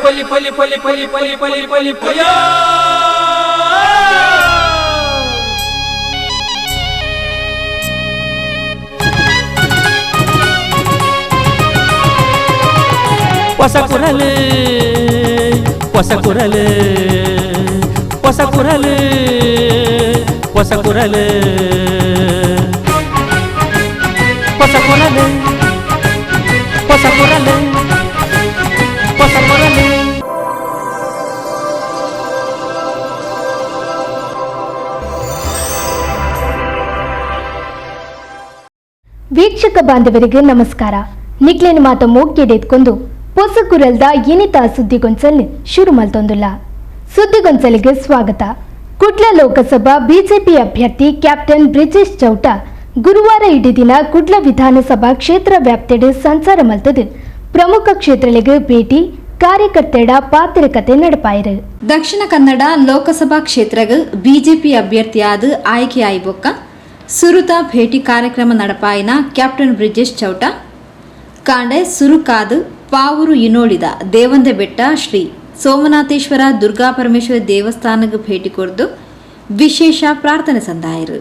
ಹೊಸ ಕುರಲು ಹೊಸ ಕುರಲು ಹೊಸ ಕುರಲು ಹೊಸ ಕುರಲು ಹೊಸ ಕುರಲು ಹೊಸ ಕುರಲು ಹೊಸ ಕುರಲು. ವೀಕ್ಷಕ ಬಾಂಧವರಿಗೆ ನಮಸ್ಕಾರ. ನಿಗ್ಲೇನ ಮಾತ ಮೋಗ್ಗೆಡೆತ್ಕೊಂಡು ಹೊಸ ಕುರಲ್ದ ಏನಿತ ಸುದ್ದಿಗೊಂಚಲ್ ಶುರು ಮಲ್ತೊಂದುಲ್ಲ. ಸುದ್ದಿಗೊಂಚಲಿಗೆ ಸ್ವಾಗತ. ಕುಡ್ಲ ಲೋಕಸಭಾ ಬಿಜೆಪಿ ಅಭ್ಯರ್ಥಿ ಕ್ಯಾಪ್ಟನ್ ಬ್ರಿಜೇಶ್ ಚೌಟ ಗುರುವಾರ ಇಡೀ ದಿನ ಕುಡ್ಲ ವಿಧಾನಸಭಾ ಕ್ಷೇತ್ರ ವ್ಯಾಪ್ತಿಡೆ ಸಂಚಾರ ಮಲ್ತದು ಪ್ರಮುಖ ಕ್ಷೇತ್ರಗಳಿಗೆ ಭೇಟಿ ಕಾರ್ಯಕರ್ತೆಡ ಪಾತ್ರಕತೆ ನಡಪಾಯಿರು. ದಕ್ಷಿಣ ಕನ್ನಡ ಲೋಕಸಭಾ ಕ್ಷೇತ್ರಗಳು ಬಿಜೆಪಿ ಅಭ್ಯರ್ಥಿಯಾದ ಆಯ್ಕೆಯಾಯಿ ಬೊಕ್ಕ ಸುರುತ ಭೇಟಿ ಕಾರ್ಯಕ್ರಮ ನಡಪಾಯಿನ ಕ್ಯಾಪ್ಟನ್ ಬ್ರಿಜೇಶ್ ಚೌಟ ಕಾಂಡೆ ಸುರುಕಾದು ಪಾವೂರು ಇನೋಳಿದ ದೇವಂದೆ ಬೆಟ್ಟ ಶ್ರೀ ಸೋಮನಾಥೇಶ್ವರ ದುರ್ಗಾಪರಮೇಶ್ವರಿ ದೇವಸ್ಥಾನಕ್ಕೆ ಭೇಟಿ ಕೊಡ್ದು ವಿಶೇಷ ಪ್ರಾರ್ಥನೆ ಸಂದಾಯರು.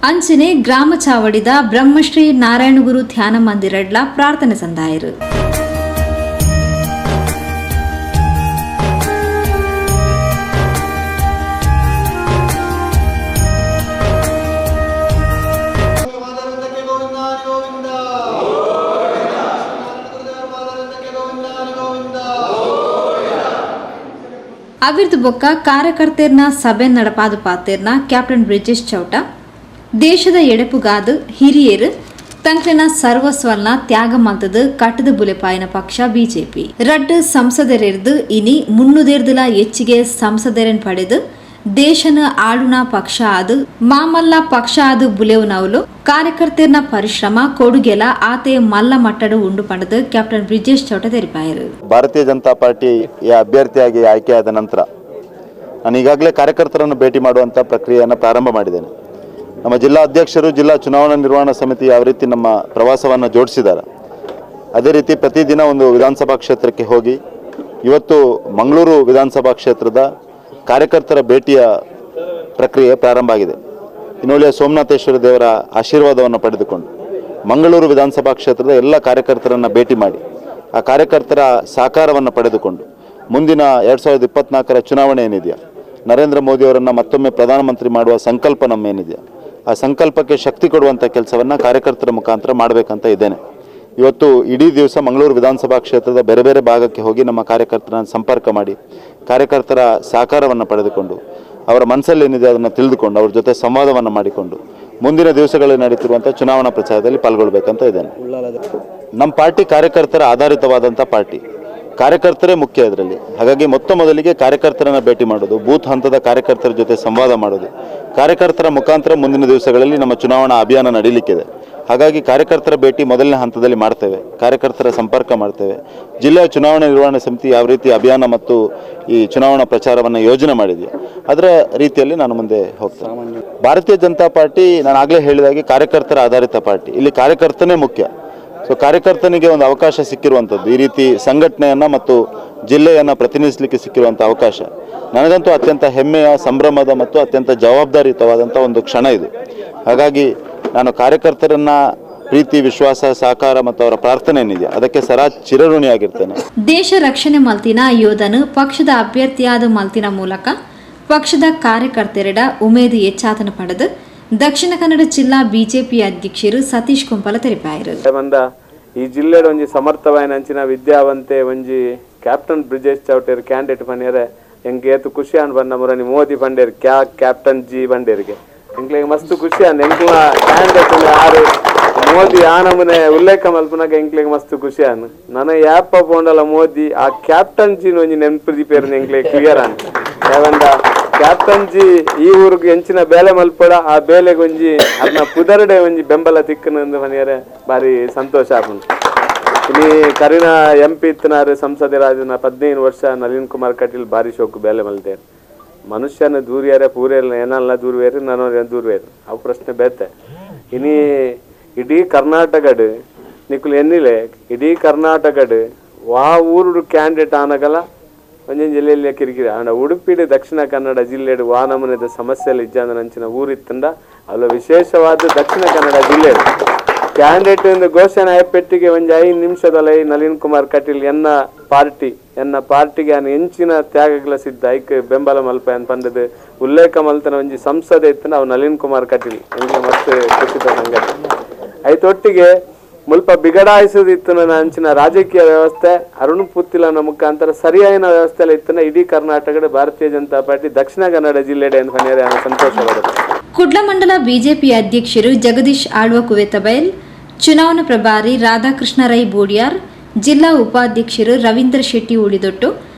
ಅಂಚನೆ ಗ್ರಾಮ ಚಾವಡಿದ ಬ್ರಹ್ಮಶ್ರೀ ನಾರಾಯಣಗುರು ಧ್ಯಾನ ಮಂದಿರಡ್ಲ ಪ್ರಾರ್ಥನೆ ಸಂದಾಯರು. ಅವಿರ್ದು ಬೊಕ್ಕ ಕಾರ್ಯಕರ್ತೆರ್ನ ಸಭೆ ನಡಪಾದು ಪಾತೆರ್ನ ಕ್ಯಾಪ್ಟನ್ ಬ್ರಿಜೇಶ್ ಚೌಟ ದೇಶದ ಎಡೆಪುಗಾದು ಹಿರಿಯರು ತಂಕ್ಲಿನ ಸರ್ವಸ್ವಲ್ನ ತ್ಯಾಗ ಮಲ್ತದು ಕಟ್ಟದ ಬುಲೆಪಾಯಿನ ಪಕ್ಷ ಬಿಜೆಪಿ ರಡ್ಡು ಸಂಸದರೆರ್ದು ಇನಿ 300 ಹೆಚ್ಚಿಗೆ ಸಂಸದರನ್ ಪಡೆದು ದೇಶನ ಆಳುನ ಪಕ್ಷ ಆದು ಮಾಮಲ್ಲ ಪಕ್ಷ ಆದು ಬುಲೆವುನವಲು ಕಾರ್ಯಕರ್ತೆರ್ನ ಪರಿಶ್ರಮ ಕೊಡುಗೆಲ ಆತೆ ಮಲ್ಲ ಮಟ್ಟಡು ಉಂಡು ಪಡೆದು ಕ್ಯಾಪ್ಟನ್ ಬ್ರಿಜೇಶ್ ಚೌಟ ತೆರಿಪಾಯರು. ಭಾರತೀಯ ಜನತಾ ಪಾರ್ಟಿಯ ಅಭ್ಯರ್ಥಿಯಾಗಿ ಆಯ್ಕೆಯಾದ ನಂತರ ನಾನು ಈಗಾಗಲೇ ಕಾರ್ಯಕರ್ತರನ್ನು ಭೇಟಿ ಮಾಡುವಂಥ ಪ್ರಕ್ರಿಯೆಯನ್ನು ಪ್ರಾರಂಭ ಮಾಡಿದ್ದೇನೆ. ನಮ್ಮ ಜಿಲ್ಲಾ ಅಧ್ಯಕ್ಷರು ಜಿಲ್ಲಾ ಚುನಾವಣಾ ನಿರ್ವಹಣಾ ಸಮಿತಿ ಯಾವ ರೀತಿ ನಮ್ಮ ಪ್ರವಾಸವನ್ನು ಜೋಡಿಸಿದ್ದಾರೆ ಅದೇ ರೀತಿ ಪ್ರತಿದಿನ ಒಂದು ವಿಧಾನಸಭಾ ಕ್ಷೇತ್ರಕ್ಕೆ ಹೋಗಿ ಇವತ್ತು ಮಂಗಳೂರು ವಿಧಾನಸಭಾ ಕ್ಷೇತ್ರದ ಕಾರ್ಯಕರ್ತರ ಭೇಟಿಯ ಪ್ರಕ್ರಿಯೆ ಪ್ರಾರಂಭ ಆಗಿದೆ. ಇನ್ನೊಳ್ಳೆಯ ಸೋಮನಾಥೇಶ್ವರ ದೇವರ ಆಶೀರ್ವಾದವನ್ನು ಪಡೆದುಕೊಂಡು ಮಂಗಳೂರು ವಿಧಾನಸಭಾ ಕ್ಷೇತ್ರದ ಎಲ್ಲ ಕಾರ್ಯಕರ್ತರನ್ನು ಭೇಟಿ ಮಾಡಿ ಆ ಕಾರ್ಯಕರ್ತರ ಸಹಕಾರವನ್ನು ಪಡೆದುಕೊಂಡು ಮುಂದಿನ 2024 ಚುನಾವಣೆ ಏನಿದೆಯಾ ನರೇಂದ್ರ ಮೋದಿಯವರನ್ನು ಮತ್ತೊಮ್ಮೆ ಪ್ರಧಾನಮಂತ್ರಿ ಮಾಡುವ ಸಂಕಲ್ಪ ನಮ್ಮೇನಿದೆಯಾ ಆ ಸಂಕಲ್ಪಕ್ಕೆ ಶಕ್ತಿ ಕೊಡುವಂಥ ಕೆಲಸವನ್ನು ಕಾರ್ಯಕರ್ತರ ಮುಖಾಂತರ ಮಾಡಬೇಕಂತ ಇದ್ದೇನೆ. ಇವತ್ತು ಇಡೀ ದಿವಸ ಮಂಗಳೂರು ವಿಧಾನಸಭಾ ಕ್ಷೇತ್ರದ ಬೇರೆ ಬೇರೆ ಭಾಗಕ್ಕೆ ಹೋಗಿ ನಮ್ಮ ಕಾರ್ಯಕರ್ತರನ್ನು ಸಂಪರ್ಕ ಮಾಡಿ ಕಾರ್ಯಕರ್ತರ ಸಹಕಾರವನ್ನು ಪಡೆದುಕೊಂಡು ಅವರ ಮನಸ್ಸಲ್ಲಿ ಏನಿದೆ ಅದನ್ನು ತಿಳಿದುಕೊಂಡು ಅವ್ರ ಜೊತೆ ಸಂವಾದವನ್ನು ಮಾಡಿಕೊಂಡು ಮುಂದಿನ ದಿವಸಗಳಲ್ಲಿ ನಡೀತಿರುವಂಥ ಚುನಾವಣಾ ಪ್ರಚಾರದಲ್ಲಿ ಪಾಲ್ಗೊಳ್ಬೇಕಂತ ಇದ್ದೇನೆ. ನಮ್ಮ ಪಾರ್ಟಿ ಕಾರ್ಯಕರ್ತರ ಆಧಾರಿತವಾದಂಥ ಪಾರ್ಟಿ, ಕಾರ್ಯಕರ್ತರೇ ಮುಖ್ಯ ಇದರಲ್ಲಿ. ಹಾಗಾಗಿ ಮೊದಲಿಗೆ ಕಾರ್ಯಕರ್ತರನ್ನು ಭೇಟಿ ಮಾಡೋದು, ಬೂತ್ ಹಂತದ ಕಾರ್ಯಕರ್ತರ ಜೊತೆ ಸಂವಾದ ಮಾಡೋದು, ಕಾರ್ಯಕರ್ತರ ಮುಖಾಂತರ ಮುಂದಿನ ದಿವಸಗಳಲ್ಲಿ ನಮ್ಮ ಚುನಾವಣಾ ಅಭಿಯಾನ ನಡೀಲಿಕ್ಕಿದೆ. ಹಾಗಾಗಿ ಕಾರ್ಯಕರ್ತರ ಭೇಟಿ ಮೊದಲನೇ ಹಂತದಲ್ಲಿ ಮಾಡ್ತೇವೆ, ಕಾರ್ಯಕರ್ತರ ಸಂಪರ್ಕ ಮಾಡ್ತೇವೆ. ಜಿಲ್ಲಾ ಚುನಾವಣಾ ನಿರ್ವಹಣಾ ಸಮಿತಿ ಯಾವ ರೀತಿ ಅಭಿಯಾನ ಮತ್ತು ಈ ಚುನಾವಣಾ ಪ್ರಚಾರವನ್ನು ಯೋಜನೆ ಮಾಡಿದೆಯೋ ಅದರ ರೀತಿಯಲ್ಲಿ ನಾನು ಮುಂದೆ ಹೋಗ್ತೇನೆ. ಭಾರತೀಯ ಜನತಾ ಪಾರ್ಟಿ ನಾನು ಆಗಲೇ ಹೇಳಿದಾಗೆ ಕಾರ್ಯಕರ್ತರ ಆಧಾರಿತ ಪಾರ್ಟಿ. ಇಲ್ಲಿ ಕಾರ್ಯಕರ್ತನೇ ಮುಖ್ಯ. ಸೊ ಕಾರ್ಯಕರ್ತನಿಗೆ ಒಂದು ಅವಕಾಶ ಸಿಕ್ಕಿರುವಂಥದ್ದು, ಈ ರೀತಿ ಸಂಘಟನೆಯನ್ನು ಮತ್ತು ಜಿಲ್ಲೆಯನ್ನು ಪ್ರತಿನಿಧಿಸಲಿಕ್ಕೆ ಸಿಕ್ಕಿರುವಂಥ ಅವಕಾಶ ನನಗಂತೂ ಅತ್ಯಂತ ಹೆಮ್ಮೆಯ, ಸಂಭ್ರಮದ ಮತ್ತು ಅತ್ಯಂತ ಜವಾಬ್ದಾರಿಯುತವಾದಂಥ ಒಂದು ಕ್ಷಣ ಇದು. ಹಾಗಾಗಿ ನಾನು ಕಾರ್ಯಕರ್ತರನ್ನ ಪ್ರೀತಿ, ವಿಶ್ವಾಸ, ಸಹಕಾರ ಮತ್ತು ಅವರ ಪ್ರಾರ್ಥನೆ ಏನಿದೆ ಅದಕ್ಕೆ ಚಿರಋಣಿಯಾಗಿರ್ತೇನೆ. ದೇಶ ರಕ್ಷಣೆ ಮಲ್ತಿನ ಯೋಧನು ಪಕ್ಷದ ಅಭ್ಯರ್ಥಿಯಾದ ಮಲ್ತಿನ ಮೂಲಕ ಪಕ್ಷದ ಕಾರ್ಯಕರ್ತೆರಡ ಉಮೇದು ಹೆಚ್ಚಾತನ ಪಡೆದು ದಕ್ಷಿಣ ಕನ್ನಡ ಜಿಲ್ಲಾ ಬಿಜೆಪಿ ಅಧ್ಯಕ್ಷರು ಸತೀಶ್ ಕುಂಪಲ ತೆರಿಪಾಯರು. ಈ ಜಿಲ್ಲೆಡ್ ಒಂಜಿ ಸಮರ್ಥವಾಯಿನ ಅಂಚಿನ ವಿದ್ಯಾವಂತೆ ಒಂಜಿ ಕ್ಯಾಪ್ಟನ್ ಬ್ರಿಜೇಶ್ ಚೌಟೇರ್ ಕ್ಯಾಂಡಿಡೇಟ್ ಪನ್ಯರೆ ಎಂಗೆ ಏತು ಖುಷಿ ಅನ್ ಬಂದ ಮುರನಿ ಮೋದಿ ಬಂಡೇರ್ ಕ್ಯಾಪ್ಟನ್ ಜಿ ಬಂಡೇರ್ಗೆ ಎಂಕ್ಲೆ ಮಸ್ತ್ ಖುಷಿ ಅನ್ ಎಂಕ್ಲ ಕ್ಯಾಂಡಿಡೇಟ್ ಯಾರು ಮೋದಿ ಆ ನಮೂನೆ ಉಲ್ಲೇಖ ಮಲ್ಪನಾಗ ಎಂಕ್ಲೆಗ್ ಮಸ್ತ್ ಖುಷಿ ಅನ್ ನನ್ನ ಯಾಪ ಪೋಂಡಲ ಮೋದಿ ಆ ಕ್ಯಾಪ್ಟನ್ ಜಿ ಒಂಜಿ ನೆನಪು ಪೇರು ಎಂಕ್ಲೆ ಕ್ಲಿಯರ್ ಅನ್ ಯಾವಂದ ಕ್ಯಾಪ್ಟನ್ಜಿ ಈ ಊರಿಗೆ ಎಂಚಿನ ಬೇಲೆ ಮಲ್ಪಡ ಆ ಬೇಲೆಗೆ ಒಂಜಿ ಅದನ್ನ ಪುದರ್ಡೆ ಒಂಜಿ ಬೆಂಬಲ ತಿಕ್ಕನಂದು ಮನೆಯರೆ ಬಾರಿ ಸಂತೋಷ ಆಪುಂಡು. ಇಲ್ಲಿ ಕರಿನ MP ಇತ್ತನಾರು ಸಂಸದರಾಜನ 15 ವರ್ಷ ನಳಿನ್ ಕುಮಾರ್ ಕಟೀಲ್ ಬಾರಿ ಶೋಕು ಬೇಲೆ ಮಲ್ತೇರು. ಮನುಷ್ಯನ ದೂರ್ಯಾರೆ ಪೂರೆಲ್ಲ ಏನಲ್ಲ ದೂರ್ವೇರು ನಾನು ದೂರ್ವೇರು ಅವು ಪ್ರಶ್ನೆ ಬೇತೆ. ಇನಿ ಇಡೀ ಕರ್ನಾಟಕಡ್ ನಿಕ್ಕಲು ಎನ್ನಿಲೆ ಇಡೀ ಕರ್ನಾಟಕಡ್ ವಾ ಊರು ಕ್ಯಾಂಡಿಡೇಟ್ ಆನಗಲ್ಲ ಒಂದೊಂದು ಜಿಲ್ಲೆಯಲ್ಲಿ ಕಿರಿಕಿರಿ ಆಂಡ ಉಡುಪಿಡ್ ದಕ್ಷಿಣ ಕನ್ನಡ ಜಿಲ್ಲೆಡ್ ವಾ ನಮೂನೆದ ಸಮಸ್ಯೆಯಲ್ಲಿ ಇಜ್ಜಾಂದ ನಂಚಿನ ಊರಿತ್ತಂಡ ಅಲ್ಲ ವಿಶೇಷವಾದ ದಕ್ಷಿಣ ಕನ್ನಡ ಜಿಲ್ಲೆ ಕ್ಯಾಂಡಿಡೇಟ್ ಒಂದು ಘೋಷಣೆ ಆಯ್ಪೆಟ್ಟಿಗೆ ಒಂದು 5 ನಿಮಿಷದಲ್ಲಿ ನಳಿನ್ ಕುಮಾರ್ ಕಟೀಲ್ ಎನ್ನ ಪಾರ್ಟಿಗೆ ಅನ್ನ ಹೆಂಚಿನ ತ್ಯಾಗಗಳ ಸಿದ್ಧ ಐಕ್ ಬೆಂಬಲ ಮಲ್ಪ ಅಂತ ಪಂಡದು ಉಲ್ಲೇಖ ಮಲ್ತನ ಒಂಜಿ ಸಂಸದೆ ಇತ್ತನ ಅವು ನಳಿನ್ ಕುಮಾರ್ ಕಟೀಲ್ ಎಂಗೆ ಮತ್ತೆ ಖುಷಿತ ಸಂಗತಿ ಐತೊಟ್ಟಿಗೆ ಮುಲ್ಪ ಬಿಗಡಾಯಿಸೋದಿತ್ತನ ಅಂಚಿನ ರಾಜಕೀಯ ವ್ಯವಸ್ಥೆ ಅರುಣ್ ಪುತ್ತಿಲನ ಮುಖಾಂತರ ಸರಿಯಾದ ವ್ಯವಸ್ಥೆಯಲ್ಲಿ ಇತ್ತನ ಇಡೀ ಕರ್ನಾಟಕದ ಭಾರತೀಯ ಜನತಾ ಪಾರ್ಟಿ ದಕ್ಷಿಣ ಕನ್ನಡ ಜಿಲ್ಲೆಡೆ ಅಂತ ಮನೆಯರೆ ಸಂತೋಷವಾಗುತ್ತೆ. ಕುಡ್ಲ ಮಂಡಲ ಬಿಜೆಪಿ ಅಧ್ಯಕ್ಷರು ಜಗದೀಶ್ ಆಳ್ವ ಕುವೆತಬೈಲ್, ಚುನಾವಣಾ ಪ್ರಭಾರಿ ರಾಧಾಕೃಷ್ಣ ರೈ ಬೋಡಿಯಾರ್, ಜಿಲ್ಲಾ ಉಪಾಧ್ಯಕ್ಷರು ರವೀಂದ್ರ ಶೆಟ್ಟಿ ಉಳಿದೊಟ್ಟು,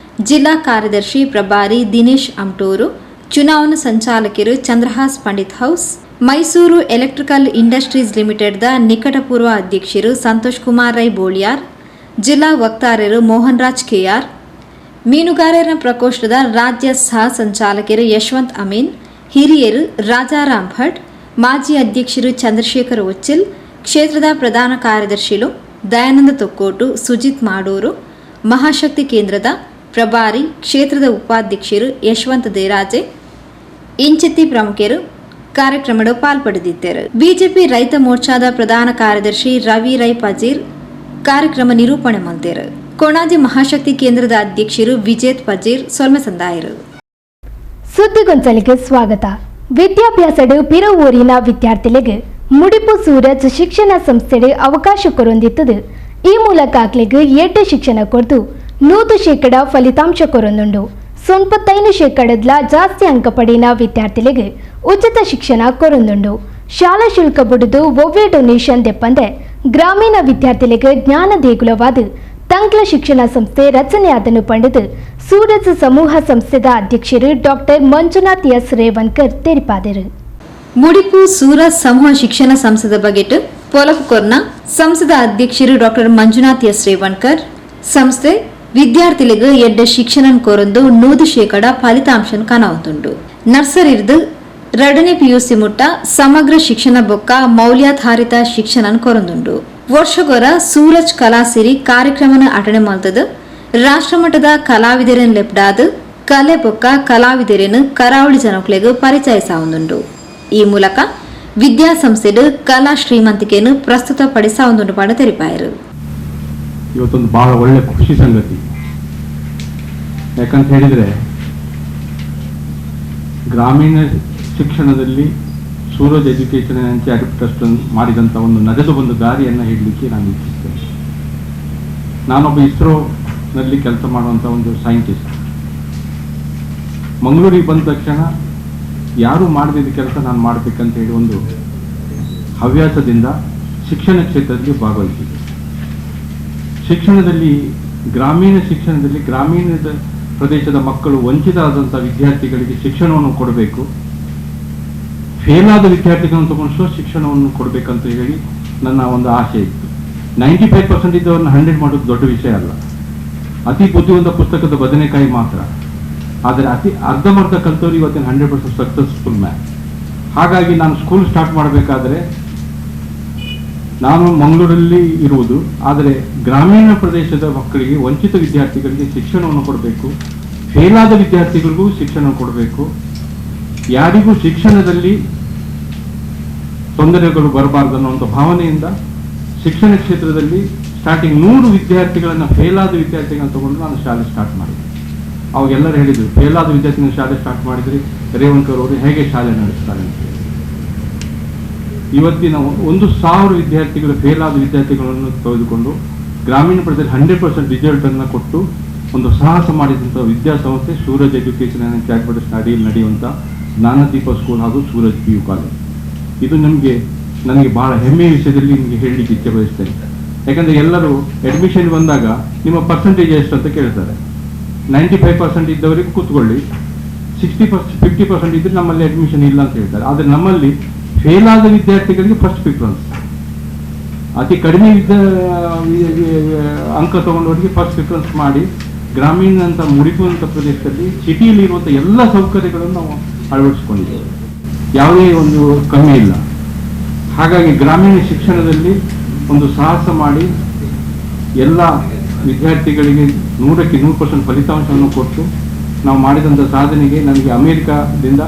ಜಿಲ್ಲಾ ಕಾರ್ಯದರ್ಶಿ ಪ್ರಭಾರಿ ದಿನೇಶ್ ಅಮ್ಟೂರು, ಚುನಾವಣಾ ಸಂಚಾಲಕರು Chandrahas Pandit house, Mysuru electrical industries ಲಿಮಿಟೆಡ್ದ ನಿಕಟಪೂರ್ವ ಅಧ್ಯಕ್ಷರು ಸಂತೋಷ್ ಕುಮಾರ್ ರೈ ಬೋಳಿಯಾರ್, ಜಿಲ್ಲಾ ವಕ್ತಾರರು ಮೋಹನ್ ರಾಜ್ ಕೆಆರ್, ಮೀನುಗಾರರ ಪ್ರಕೋಷ್ಠದ ರಾಜ್ಯ ಸಹ ಸಂಚಾಲಕರು ಯಶವಂತ್ ಅಮೀನ್, ಹಿರಿಯರು ರಾಜಾರಾಮ್ ಭಟ್, ಮಾಜಿ ಅಧ್ಯಕ್ಷರು ಚಂದ್ರಶೇಖರ್ ಒಚ್ಚಿಲ್, ಕ್ಷೇತ್ರದ ಪ್ರಧಾನ ಕಾರ್ಯದರ್ಶಿಗಳು ದಯಾನಂದ ತೊಕ್ಕೋಟು, ಸುಜಿತ್ ಮಾಡೂರು, ಮಹಾಶಕ್ತಿ ಕೇಂದ್ರದ ಪ್ರಭಾರಿ ಕ್ಷೇತ್ರದ ಉಪಾಧ್ಯಕ್ಷರು ಯಶವಂತ್ ದೇರಾಜೆ ಇಂಚಿತ್ತಿ ಪ್ರಮುಖರು ಕಾರ್ಯಕ್ರಮದ ಪಾಲ್ಪಡೆದಿದ್ದರು. ಬಿಜೆಪಿ ರೈತ ಮೋರ್ಚಾದ ಪ್ರಧಾನ ಕಾರ್ಯದರ್ಶಿ ರವಿ ರೈ ಪಜೀರ್ ಕಾರ್ಯಕ್ರಮ ನಿರೂಪಣೆ ಮಾಡಿದರು. ಕೊಣಾಜಿ ಮಹಾಶಕ್ತಿ ಕೇಂದ್ರದ ಅಧ್ಯಕ್ಷರು ವಿಜೇತ್ ಪಜೀರ್ ಸೊಲ್ಮೆ ಸಂದಾಯರು. ಸುದ್ದಿಗೊಂಚಲಿಗೆ ಸ್ವಾಗತ. ವಿದ್ಯಾಭ್ಯಾಸಡು ಪಿರ ಊರಿನ ವಿದ್ಯಾರ್ಥಿಗಳಿಗೆ ಮುಡಿಪು ಸೂರಜ್ ಶಿಕ್ಷಣ ಸಂಸ್ಥೆಡೆ ಅವಕಾಶ ಕೊರೊಂದಿತ್ತದು. ಈ ಮೂಲಕ ಆಕ್ಲಿಗೆ 8 ಶಿಕ್ಷಣ ಕೊರದು 100% ಫಲಿತಾಂಶ ಕೊರೊಂದುಂಡು. 95% ಜಾಸ್ತಿ ಅಂಕ ಪಡೆಯಿನ ವಿದ್ಯಾರ್ಥಿಗಳಿಗೆ ಉಚಿತ ಶಿಕ್ಷಣ ಕೊರೊಂದುಂಡು. ಶಾಲಾ ಶುಲ್ಕ ಬಿಡುದು ಒವ್ವೇ ಡೊನೇಷನ್ ದೆಪ್ಪಂದೆ ಗ್ರಾಮೀಣ ವಿದ್ಯಾರ್ಥಿಗಳಿಗೆ ಜ್ಞಾನ ದೇಗುಲವಾದ ತಂಕ್ಲ ಶಿಕ್ಷಣ ಸಂಸ್ಥೆ ರಚನೆಯಾದನ್ನು ಪಂಡಿತು ಸೂರಜ್ ಸಮೂಹ ಸಂಸ್ಥೆದ ಅಧ್ಯಕ್ಷರು ಡಾಕ್ಟರ್ ಮಂಜುನಾಥ್ ಎಸ್ ರೇವನ್ಕರ್ ತೆರಿಪಾದರು. ಮುಡಿಪು ಸೂರಜ್ ಸಮೂಹ ಶಿಕ್ಷಣ ಸಂಸ್ಥೆದ ಬಗೆಟ್ ಪೊಲಕುಕೊರ್ನ ಸಂಸ್ಥೆದ ಅಧ್ಯಕ್ಷರು ಡಾಕ್ಟರ್ ಮಂಜುನಾಥ್ ಎಸ್ ರೇವನ್ಕರ್ ಸಂಸ್ಥೆ ವಿದ್ಯಾರ್ಥಿಗಳಿಗೆ ಎಡ್ಡ ಶಿಕ್ಷಣ ಕೊರೊಂದು 100% ಫಲಿತಾಂಶ ಕನವುಂಟು. ನರ್ಸರಿರ್ದು 2ನೇ PUC ಮುಟ್ಟ ಸಮಗ್ರ ಶಿಕ್ಷಣ ಬೊಕ್ಕ ಮೌಲ್ಯಾಧಾರಿತ ಶಿಕ್ಷಣ ಕೊರೊಂದುಂಡು. ವರ್ಷಗೊರ ಸೂರಜ್ ಕಲಾಸಿರಿ ಕಾರ್ಯಕ್ರಮನ ಅಟೆಂಡ್ ಮಾಡ್ತದ ರಾಷ್ಟ್ರಮಟ್ಟದ ಕಲಾವಿದರನ್ನು ಲೆಪ್ಡಾದು ಕಲೆ ಬೊಕ್ಕ ಕಲಾವಿದರನ್ನು ಕರಾವಳಿ ಜನಕ್ಲೆಗೂ ಪರಿಚಯಿಸುಂಡು. ಈ ಮೂಲಕ ವಿದ್ಯಾಸಂಸ್ಥೆಡು ಕಲಾ ಶ್ರೀಮಂತಿಕೆಯನ್ನು ಪ್ರಸ್ತುತಪಡಿಸುಂಡು ಪಾಡ ತೆರಿಪಾಯರು. ಇವತ್ತೊಂದು ಬಹಳ ಒಳ್ಳೆ ಖುಷಿ ಸಂಗತಿ. ಯಾಕಂತ ಹೇಳಿದರೆ ಗ್ರಾಮೀಣ ಶಿಕ್ಷಣದಲ್ಲಿ Suraj education and charitable trust ಮಾಡಿದಂಥ ಒಂದು ನಡೆದು ಬಂದ ದಾರಿಯನ್ನು ಹೇಳಲಿಕ್ಕೆ ನಾನು ಇಚ್ಛಿಸ್ತೇನೆ. ನಾನೊಬ್ಬ ಇಸ್ರೋನಲ್ಲಿ ಕೆಲಸ ಮಾಡುವಂಥ ಒಂದು ಸೈಂಟಿಸ್ಟ್. ಮಂಗಳೂರಿಗೆ ಬಂದ ತಕ್ಷಣ ಯಾರು ಮಾಡದಿದ್ದ ಕೆಲಸ ನಾನು ಮಾಡಬೇಕಂತ ಹೇಳಿ ಒಂದು ಹವ್ಯಾಸದಿಂದ ಶಿಕ್ಷಣ ಕ್ಷೇತ್ರದಲ್ಲಿ ಭಾಗವಹಿಸಿದೆ. ಶಿಕ್ಷಣದಲ್ಲಿ ಗ್ರಾಮೀಣ ಶಿಕ್ಷಣದಲ್ಲಿ ಗ್ರಾಮೀಣ ಪ್ರದೇಶದ ಮಕ್ಕಳು ವಂಚಿತರಾದಂಥ ವಿದ್ಯಾರ್ಥಿಗಳಿಗೆ ಶಿಕ್ಷಣವನ್ನು ಕೊಡಬೇಕು, ಫೇಲ್ ಆದ ವಿದ್ಯಾರ್ಥಿಗಳನ್ನು ತಗೊಂಡು ಶಿಕ್ಷಣವನ್ನು ಕೊಡಬೇಕಂತ ಹೇಳಿ ನನ್ನ ಒಂದು ಆಸೆ ಇತ್ತು. 95% ಇದ್ದವರನ್ನು 100 ಮಾಡೋದು ದೊಡ್ಡ ವಿಷಯ ಅಲ್ಲ. ಅತಿ ಬುದ್ಧಿವಂತ ಪುಸ್ತಕದ ಬದನೆಕಾಯಿ ಮಾತ್ರ. ಆದರೆ ಅರ್ಧಮರ್ಧ ಕಲ್ತವ್ರು ಇವತ್ತಿನ 100% ಸಕ್ಸಸ್ಫುಲ್ ಮ್ಯಾನ್. ಹಾಗಾಗಿ ನಾನು ಸ್ಕೂಲ್ ಸ್ಟಾರ್ಟ್ ಮಾಡಬೇಕಾದ್ರೆ ನಾನು ಮಂಗಳೂರಲ್ಲಿ ಇರುವುದು, ಆದರೆ ಗ್ರಾಮೀಣ ಪ್ರದೇಶದ ಮಕ್ಕಳಿಗೆ ವಂಚಿತ ವಿದ್ಯಾರ್ಥಿಗಳಿಗೆ ಶಿಕ್ಷಣವನ್ನು ಕೊಡಬೇಕು, ಫೇಲ್ ಆದ ವಿದ್ಯಾರ್ಥಿಗಳಿಗೂ ಶಿಕ್ಷಣ ಕೊಡಬೇಕು, ಯಾರಿಗೂ ಶಿಕ್ಷಣದಲ್ಲಿ ತೊಂದರೆಗಳು ಬರಬಾರ್ದು ಅನ್ನುವಂಥ ಭಾವನೆಯಿಂದ ಶಿಕ್ಷಣ ಕ್ಷೇತ್ರದಲ್ಲಿ ಸ್ಟಾರ್ಟಿಂಗ್ 100 ವಿದ್ಯಾರ್ಥಿಗಳನ್ನು ಫೇಲ್ ಆದ ವಿದ್ಯಾರ್ಥಿಗಳನ್ನು ತಗೊಂಡು ನಾನು ಶಾಲೆ ಸ್ಟಾರ್ಟ್ ಮಾಡಿದೆ. ಅವಾಗೆಲ್ಲರೂ ಹೇಳಿದರು, ಫೇಲ್ ಆದ ವಿದ್ಯಾರ್ಥಿಗಳ ಶಾಲೆ ಸ್ಟಾರ್ಟ್ ಮಾಡಿದರೆ ರೇವಣ್ಕರ್ ಅವರು ಹೇಗೆ ಶಾಲೆ ನಡೆಸ್ತಾರೆ ಅಂತ. ಇವತ್ತಿನ 1,000 ವಿದ್ಯಾರ್ಥಿಗಳು ಫೇಲ್ ಆದ ವಿದ್ಯಾರ್ಥಿಗಳನ್ನು ತೆಗೆದುಕೊಂಡು ಗ್ರಾಮೀಣ ಪ್ರದೇಶದಲ್ಲಿ 100% ರಿಸಲ್ಟನ್ನು ಕೊಟ್ಟು ಒಂದು ಸಾಹಸ ಮಾಡಿದಂಥ ವಿದ್ಯಾಸಂಸ್ಥೆ Suraj education and charitable trust ಅಡಿಯಲ್ಲಿ ನಡೆಯುವಂಥ ಜ್ಞಾನದೀಪ ಸ್ಕೂಲ್ ಹಾಗೂ ಸೂರಜ್ PU ಕಾಲೇಜ್. ಇದು ನನಗೆ ಬಹಳ ಹೆಮ್ಮೆಯ ವಿಷಯದಲ್ಲಿ ನಿಮಗೆ ಹೇಳಲಿಕ್ಕೆ ಇಚ್ಛೆ ಬಯಸ್ತೇನೆ. ಯಾಕಂದರೆ ಎಲ್ಲರೂ ಅಡ್ಮಿಷನ್ ಬಂದಾಗ ನಿಮ್ಮ ಪರ್ಸೆಂಟೇಜ್ ಎಷ್ಟು ಅಂತ ಕೇಳ್ತಾರೆ. 95% ಇದ್ದವರಿಗೆ ಕೂತ್ಕೊಳ್ಳಿ, 50% ಇದ್ರೆ ನಮ್ಮಲ್ಲಿ ಅಡ್ಮಿಷನ್ ಇಲ್ಲ ಅಂತ ಹೇಳ್ತಾರೆ. ಆದರೆ ನಮ್ಮಲ್ಲಿ ಫೇಲ್ ಆದ ವಿದ್ಯಾರ್ಥಿಗಳಿಗೆ ಫಸ್ಟ್ ಪ್ರಿಫರೆನ್ಸ್, ಅತಿ ಕಡಿಮೆ ಅಂಕ ತಗೊಂಡವರಿಗೆ ಫಸ್ಟ್ ಪ್ರಿಫರೆನ್ಸ್ ಮಾಡಿ ಗ್ರಾಮೀಣ ಅಂತ ಮುಡಿಪುವಂಥ ಪ್ರದೇಶದಲ್ಲಿ ಸಿಟಿಯಲ್ಲಿ ಇರುವಂಥ ಎಲ್ಲ ಸೌಕರ್ಯಗಳನ್ನು ನಾವು ಅಳವಡಿಸಿಕೊಂಡಿದ್ದೇವೆ. ಯಾವುದೇ ಒಂದು ಕಮ್ಮಿ ಇಲ್ಲ. ಹಾಗಾಗಿ ಗ್ರಾಮೀಣ ಶಿಕ್ಷಣದಲ್ಲಿ ಒಂದು ಸಾಹಸ ಮಾಡಿ ಎಲ್ಲ ವಿದ್ಯಾರ್ಥಿಗಳಿಗೆ 100ಕ್ಕೆ 100% ಫಲಿತಾಂಶವನ್ನು ಕೊಟ್ಟು ನಾವು ಮಾಡಿದಂಥ ಸಾಧನೆಗೆ ನನಗೆ ಅಮೆರಿಕಾದಿಂದ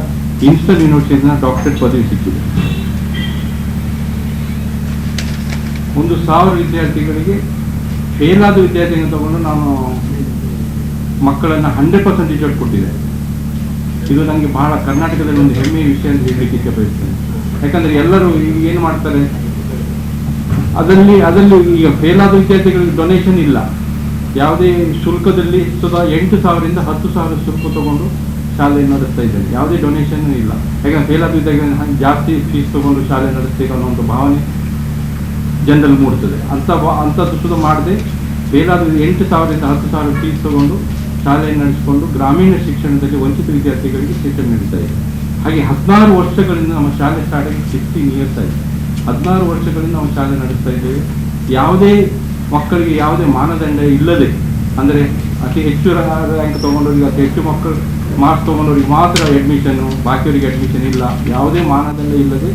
ಇನ್ಸ್ಟನ್ ಯೂನಿವರ್ಸಿಟಿನ ಡಾಕ್ಟರೇಟ್ ಪದವಿ ಸಿಕ್ಕಿದೆ. 1,000 ವಿದ್ಯಾರ್ಥಿಗಳಿಗೆ ಫೇಲ್ ಆದ ವಿದ್ಯಾರ್ಥಿಗಳನ್ನು ತಗೊಂಡು ನಾನು ಮಕ್ಕಳನ್ನು 100% ರಿಸಲ್ಟ್ ಕೊಟ್ಟಿದೆ. ಇದು ನನಗೆ ಬಹಳ ಕರ್ನಾಟಕದಲ್ಲಿ ಒಂದು ಹೆಮ್ಮೆಯ ವಿಷಯ ಅಂತ ಹೇಳಲಿಕ್ಕೆ ಇಚ್ಛೆ ಬಯಸ್ತೇನೆ. ಯಾಕಂದರೆ ಎಲ್ಲರೂ ಏನು ಮಾಡ್ತಾರೆ, ಅದರಲ್ಲಿ ಈಗ ಫೇಲ್ ಆದ ವಿದ್ಯಾರ್ಥಿಗಳಿಗೆ ಡೊನೇಷನ್ ಇಲ್ಲ, ಯಾವುದೇ ಶುಲ್ಕದಲ್ಲಿ 8,000 ಇಂದ 10,000 ಶುಲ್ಕ ತಗೊಂಡು ಶಾಲೆ ನಡೆಸ್ತಾ ಇದ್ದಾರೆ. ಯಾವುದೇ ಡೊನೇಷನ್ ಇಲ್ಲ. ಯಾಕಂದ್ರೆ ಫೇಲ್ ಆದ ವಿದ್ಯಾರ್ಥಿಗಳಿಗೆ ಜಾಸ್ತಿ ಫೀಸ್ ತಗೊಂಡು ಶಾಲೆ ನಡೆಸ್ಬೇಕು ಅನ್ನೋ ಒಂದು ಭಾವನೆ ಜನರಲ್ಲಿ ಮೂಡ್ತದೆ. ಅಂಥದ್ದು ಸುದ ಮಾಡದೆ ಫೇಲ್ ಆದ 8,000 ಇಂದ 10,000 ಫೀಸ್ ತಗೊಂಡು ಶಾಲೆ ನಡೆಸಿಕೊಂಡು ಗ್ರಾಮೀಣ ಶಿಕ್ಷಣದಲ್ಲಿ ವಂಚಿತ ವಿದ್ಯಾರ್ಥಿಗಳಿಗೆ ಶಿಕ್ಷಣ ನೀಡ್ತಾ ಇದೆ. ಹಾಗೆ 16 ವರ್ಷಗಳಿಂದ ನಮ್ಮ ಶಾಲೆ ಸ್ಟಾರ್ಟ್ ಆಗಿ 16 ಇಯರ್ಸ್ ಆಗಿದೆ. 16 ವರ್ಷಗಳಿಂದ ನಾವು ಶಾಲೆ ನಡೆಸ್ತಾ ಇದ್ದೇವೆ. ಯಾವುದೇ ಮಕ್ಕಳಿಗೆ ಯಾವುದೇ ಮಾನದಂಡ ಇಲ್ಲದೆ, ಅಂದರೆ ಅತಿ ಹೆಚ್ಚು ರ್ಯಾಂಕ್ ತೊಗೊಂಡವರಿಗೆ, ಅತಿ ಹೆಚ್ಚು ಮಕ್ಕಳು ಮಾರ್ಕ್ಸ್ ತೊಗೊಂಡವ್ರಿಗೆ ಮಾತ್ರ ಅಡ್ಮಿಷನ್ನು, ಬಾಕಿಯವರಿಗೆ ಅಡ್ಮಿಷನ್ ಇಲ್ಲ. ಯಾವುದೇ ಮಾನದಂಡ ಇಲ್ಲದೆ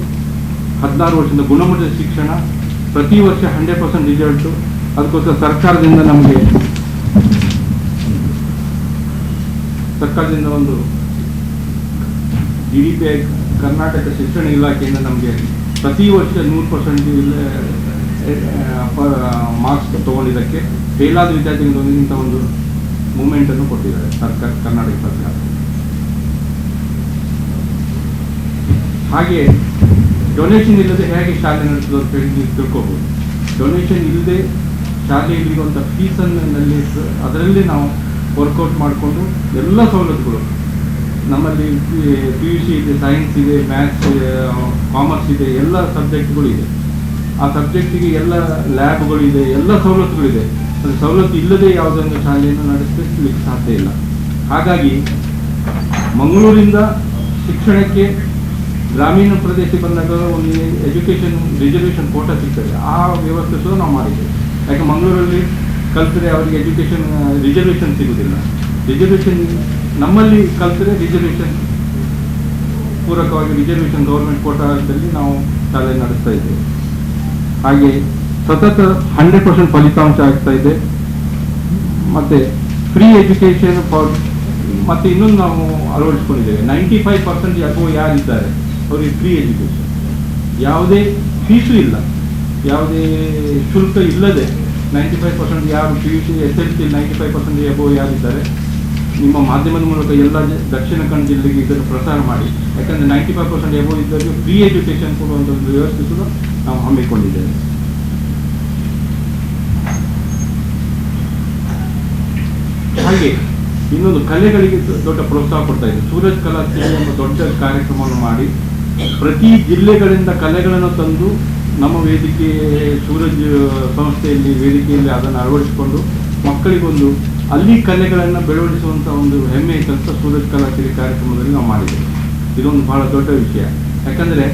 16 ವರ್ಷದಿಂದ ಗುಣಮಟ್ಟದ ಶಿಕ್ಷಣ, ಪ್ರತಿ ವರ್ಷ 100% ರಿಸಲ್ಟು. ಅದಕ್ಕೋಸ್ಕರ ಸರ್ಕಾರದಿಂದ ಒಂದು GDPI ಕರ್ನಾಟಕ ಶಿಕ್ಷಣ ಇಲಾಖೆಯಿಂದ ನಮಗೆ ಪ್ರತಿ ವರ್ಷ 100% ಮಾರ್ಕ್ಸ್ ತಗೊಂಡಿದ್ದಕ್ಕೆ ಫೇಲ್ ಆದ ವಿದ್ಯಾರ್ಥಿಗಳಿಗೆ ಇಂಥ ಒಂದು ಮೂವ್ಮೆಂಟನ್ನು ಕೊಟ್ಟಿದ್ದಾರೆ ಕರ್ನಾಟಕ ಸರ್ಕಾರ. ಹಾಗೆ ಡೊನೇಷನ್ ಇಲ್ಲದೆ ಹೇಗೆ ಶಾಲೆ ನಡೆಸೋದು ಅಂತ ಹೇಳಿ ನೀವು ತಿಳ್ಕೋಬೋದು. ಡೊನೇಷನ್ ಇಲ್ಲದೆ ಶಾಲೆಯಲ್ಲಿರುವಂಥ ಫೀಸನ್ನಲ್ಲಿ ಅದರಲ್ಲಿ ನಾವು ವರ್ಕೌಟ್ ಮಾಡಿಕೊಂಡು ಎಲ್ಲ ಸವಲತ್ತುಗಳು ನಮ್ಮಲ್ಲಿ PUC ಇದೆ, ಸೈನ್ಸ್ ಇದೆ, ಮ್ಯಾಥ್ಸ್ ಇದೆ, ಕಾಮರ್ಸ್ ಇದೆ, ಎಲ್ಲ ಸಬ್ಜೆಕ್ಟ್ಗಳು ಇದೆ. ಆ ಸಬ್ಜೆಕ್ಟಿಗೆ ಎಲ್ಲ ಲ್ಯಾಬ್ಗಳಿದೆ, ಎಲ್ಲ ಸವಲತ್ತುಗಳಿದೆ. ಅದು ಸವಲತ್ತು ಇಲ್ಲದೆ ಯಾವುದೊಂದು ಶಾಲೆಯನ್ನು ನಡೆಸಲಿಕ್ಕೆ ಸಾಧ್ಯ ಇಲ್ಲ. ಹಾಗಾಗಿ ಮಂಗಳೂರಿಂದ ಶಿಕ್ಷಣಕ್ಕೆ ಗ್ರಾಮೀಣ ಪ್ರದೇಶಕ್ಕೆ ಬಂದಾಗ ಒಂದು ಎಜುಕೇಷನ್ ರಿಸರ್ವೇಷನ್ ಕೋಟಾ ಸಿಗ್ತದೆ. ಆ ವ್ಯವಸ್ಥೆ ಸಹ ನಾವು ಮಾಡಿದ್ದೇವೆ. ಯಾಕೆ ಮಂಗಳೂರಲ್ಲಿ ಕಲ್ತರೆ ಅವರಿಗೆ ಎಜುಕೇಷನ್ ರಿಸರ್ವೇಷನ್ ಸಿಗುವುದಿಲ್ಲ. ರಿಸರ್ವೇಷನ್ ನಮ್ಮಲ್ಲಿ ಕಲ್ತರೆ ರಿಸರ್ವೇಷನ್ ಪೂರಕವಾಗಿ ರಿಸರ್ವೇಷನ್ ಗೌರ್ಮೆಂಟ್ ಕೋಟಾದಲ್ಲಿ ನಾವು ಶಾಲೆ ನಡೆಸ್ತಾ ಇದ್ದೇವೆ. ಹಾಗೆ ಸತತ 100% ಫಲಿತಾಂಶ ಆಗ್ತಾ ಇದೆ. ಮತ್ತು ಫ್ರೀ ಎಜುಕೇಷನ್ ಮತ್ತು ಇನ್ನೊಂದು ನಾವು ಅಳವಡಿಸ್ಕೊಂಡಿದ್ದೇವೆ. 95% ಅಬೋ ಯಾರಿದ್ದಾರೆ ಅವರಿಗೆ ಫ್ರೀ ಎಜುಕೇಷನ್, ಯಾವುದೇ ಫೀಸು ಇಲ್ಲ, ಯಾವುದೇ ಶುಲ್ಕ ಇಲ್ಲದೆ 95% ಯಾರು PUC SLC 95% ಅಬೋ ಯಾರಿದ್ದಾರೆ ನಿಮ್ಮ ಮಾಧ್ಯಮದ ಮೂಲಕ ಎಲ್ಲ ದಕ್ಷಿಣ ಕನ್ನಡ ಜಿಲ್ಲೆಗೆ ಇದನ್ನು ಪ್ರಸಾರ ಮಾಡಿ. ಯಾಕಂದರೆ 95% ಅಬೋ ಇದ್ದವರಿಗೆ ಫ್ರೀ ಎಜುಕೇಷನ್ ಕೊಡುವಂಥ ಒಂದು ವ್ಯವಸ್ಥೆ ಕೂಡ ನಾವು ಹಮ್ಮಿಕೊಂಡಿದ್ದೇವೆ. ಹಾಗೆ ಇನ್ನೊಂದು ಕಲೆಗಳಿಗೆ ದೊಡ್ಡ ಪ್ರೋತ್ಸಾಹ ಕೊಡ್ತಾ ಇದೆ. ಸೂರಜ್ ಕಲಾ ಸೇವೆ ಎಂಬ ದೊಡ್ಡ ಕಾರ್ಯಕ್ರಮವನ್ನು ಮಾಡಿ ಪ್ರತಿ ಜಿಲ್ಲೆಗಳಿಂದ ಕಲೆಗಳನ್ನು ತಂದು ನಮ್ಮ ವೇದಿಕೆ ಸೂರಜ್ ಸಂಸ್ಥೆಯಲ್ಲಿ ವೇದಿಕೆಯಲ್ಲಿ ಅದನ್ನು ಅಳವಡಿಸಿಕೊಂಡು ಮಕ್ಕಳಿಗೊಂದು ಅಲ್ಲಿ ಕಲೆಗಳನ್ನು ಬೆಳವಡಿಸುವಂಥ ಒಂದು ಹೆಮ್ಮೆಯ ಕೆಲಸ ಸೂರಜ್ ಕಲಾ ಸೇವೆ ಕಾರ್ಯಕ್ರಮದಲ್ಲಿ ನಾವು ಮಾಡಿದ್ದೇವೆ. ಇದೊಂದು ಬಹಳ ದೊಡ್ಡ ವಿಷಯ. ಯಾಕಂದರೆ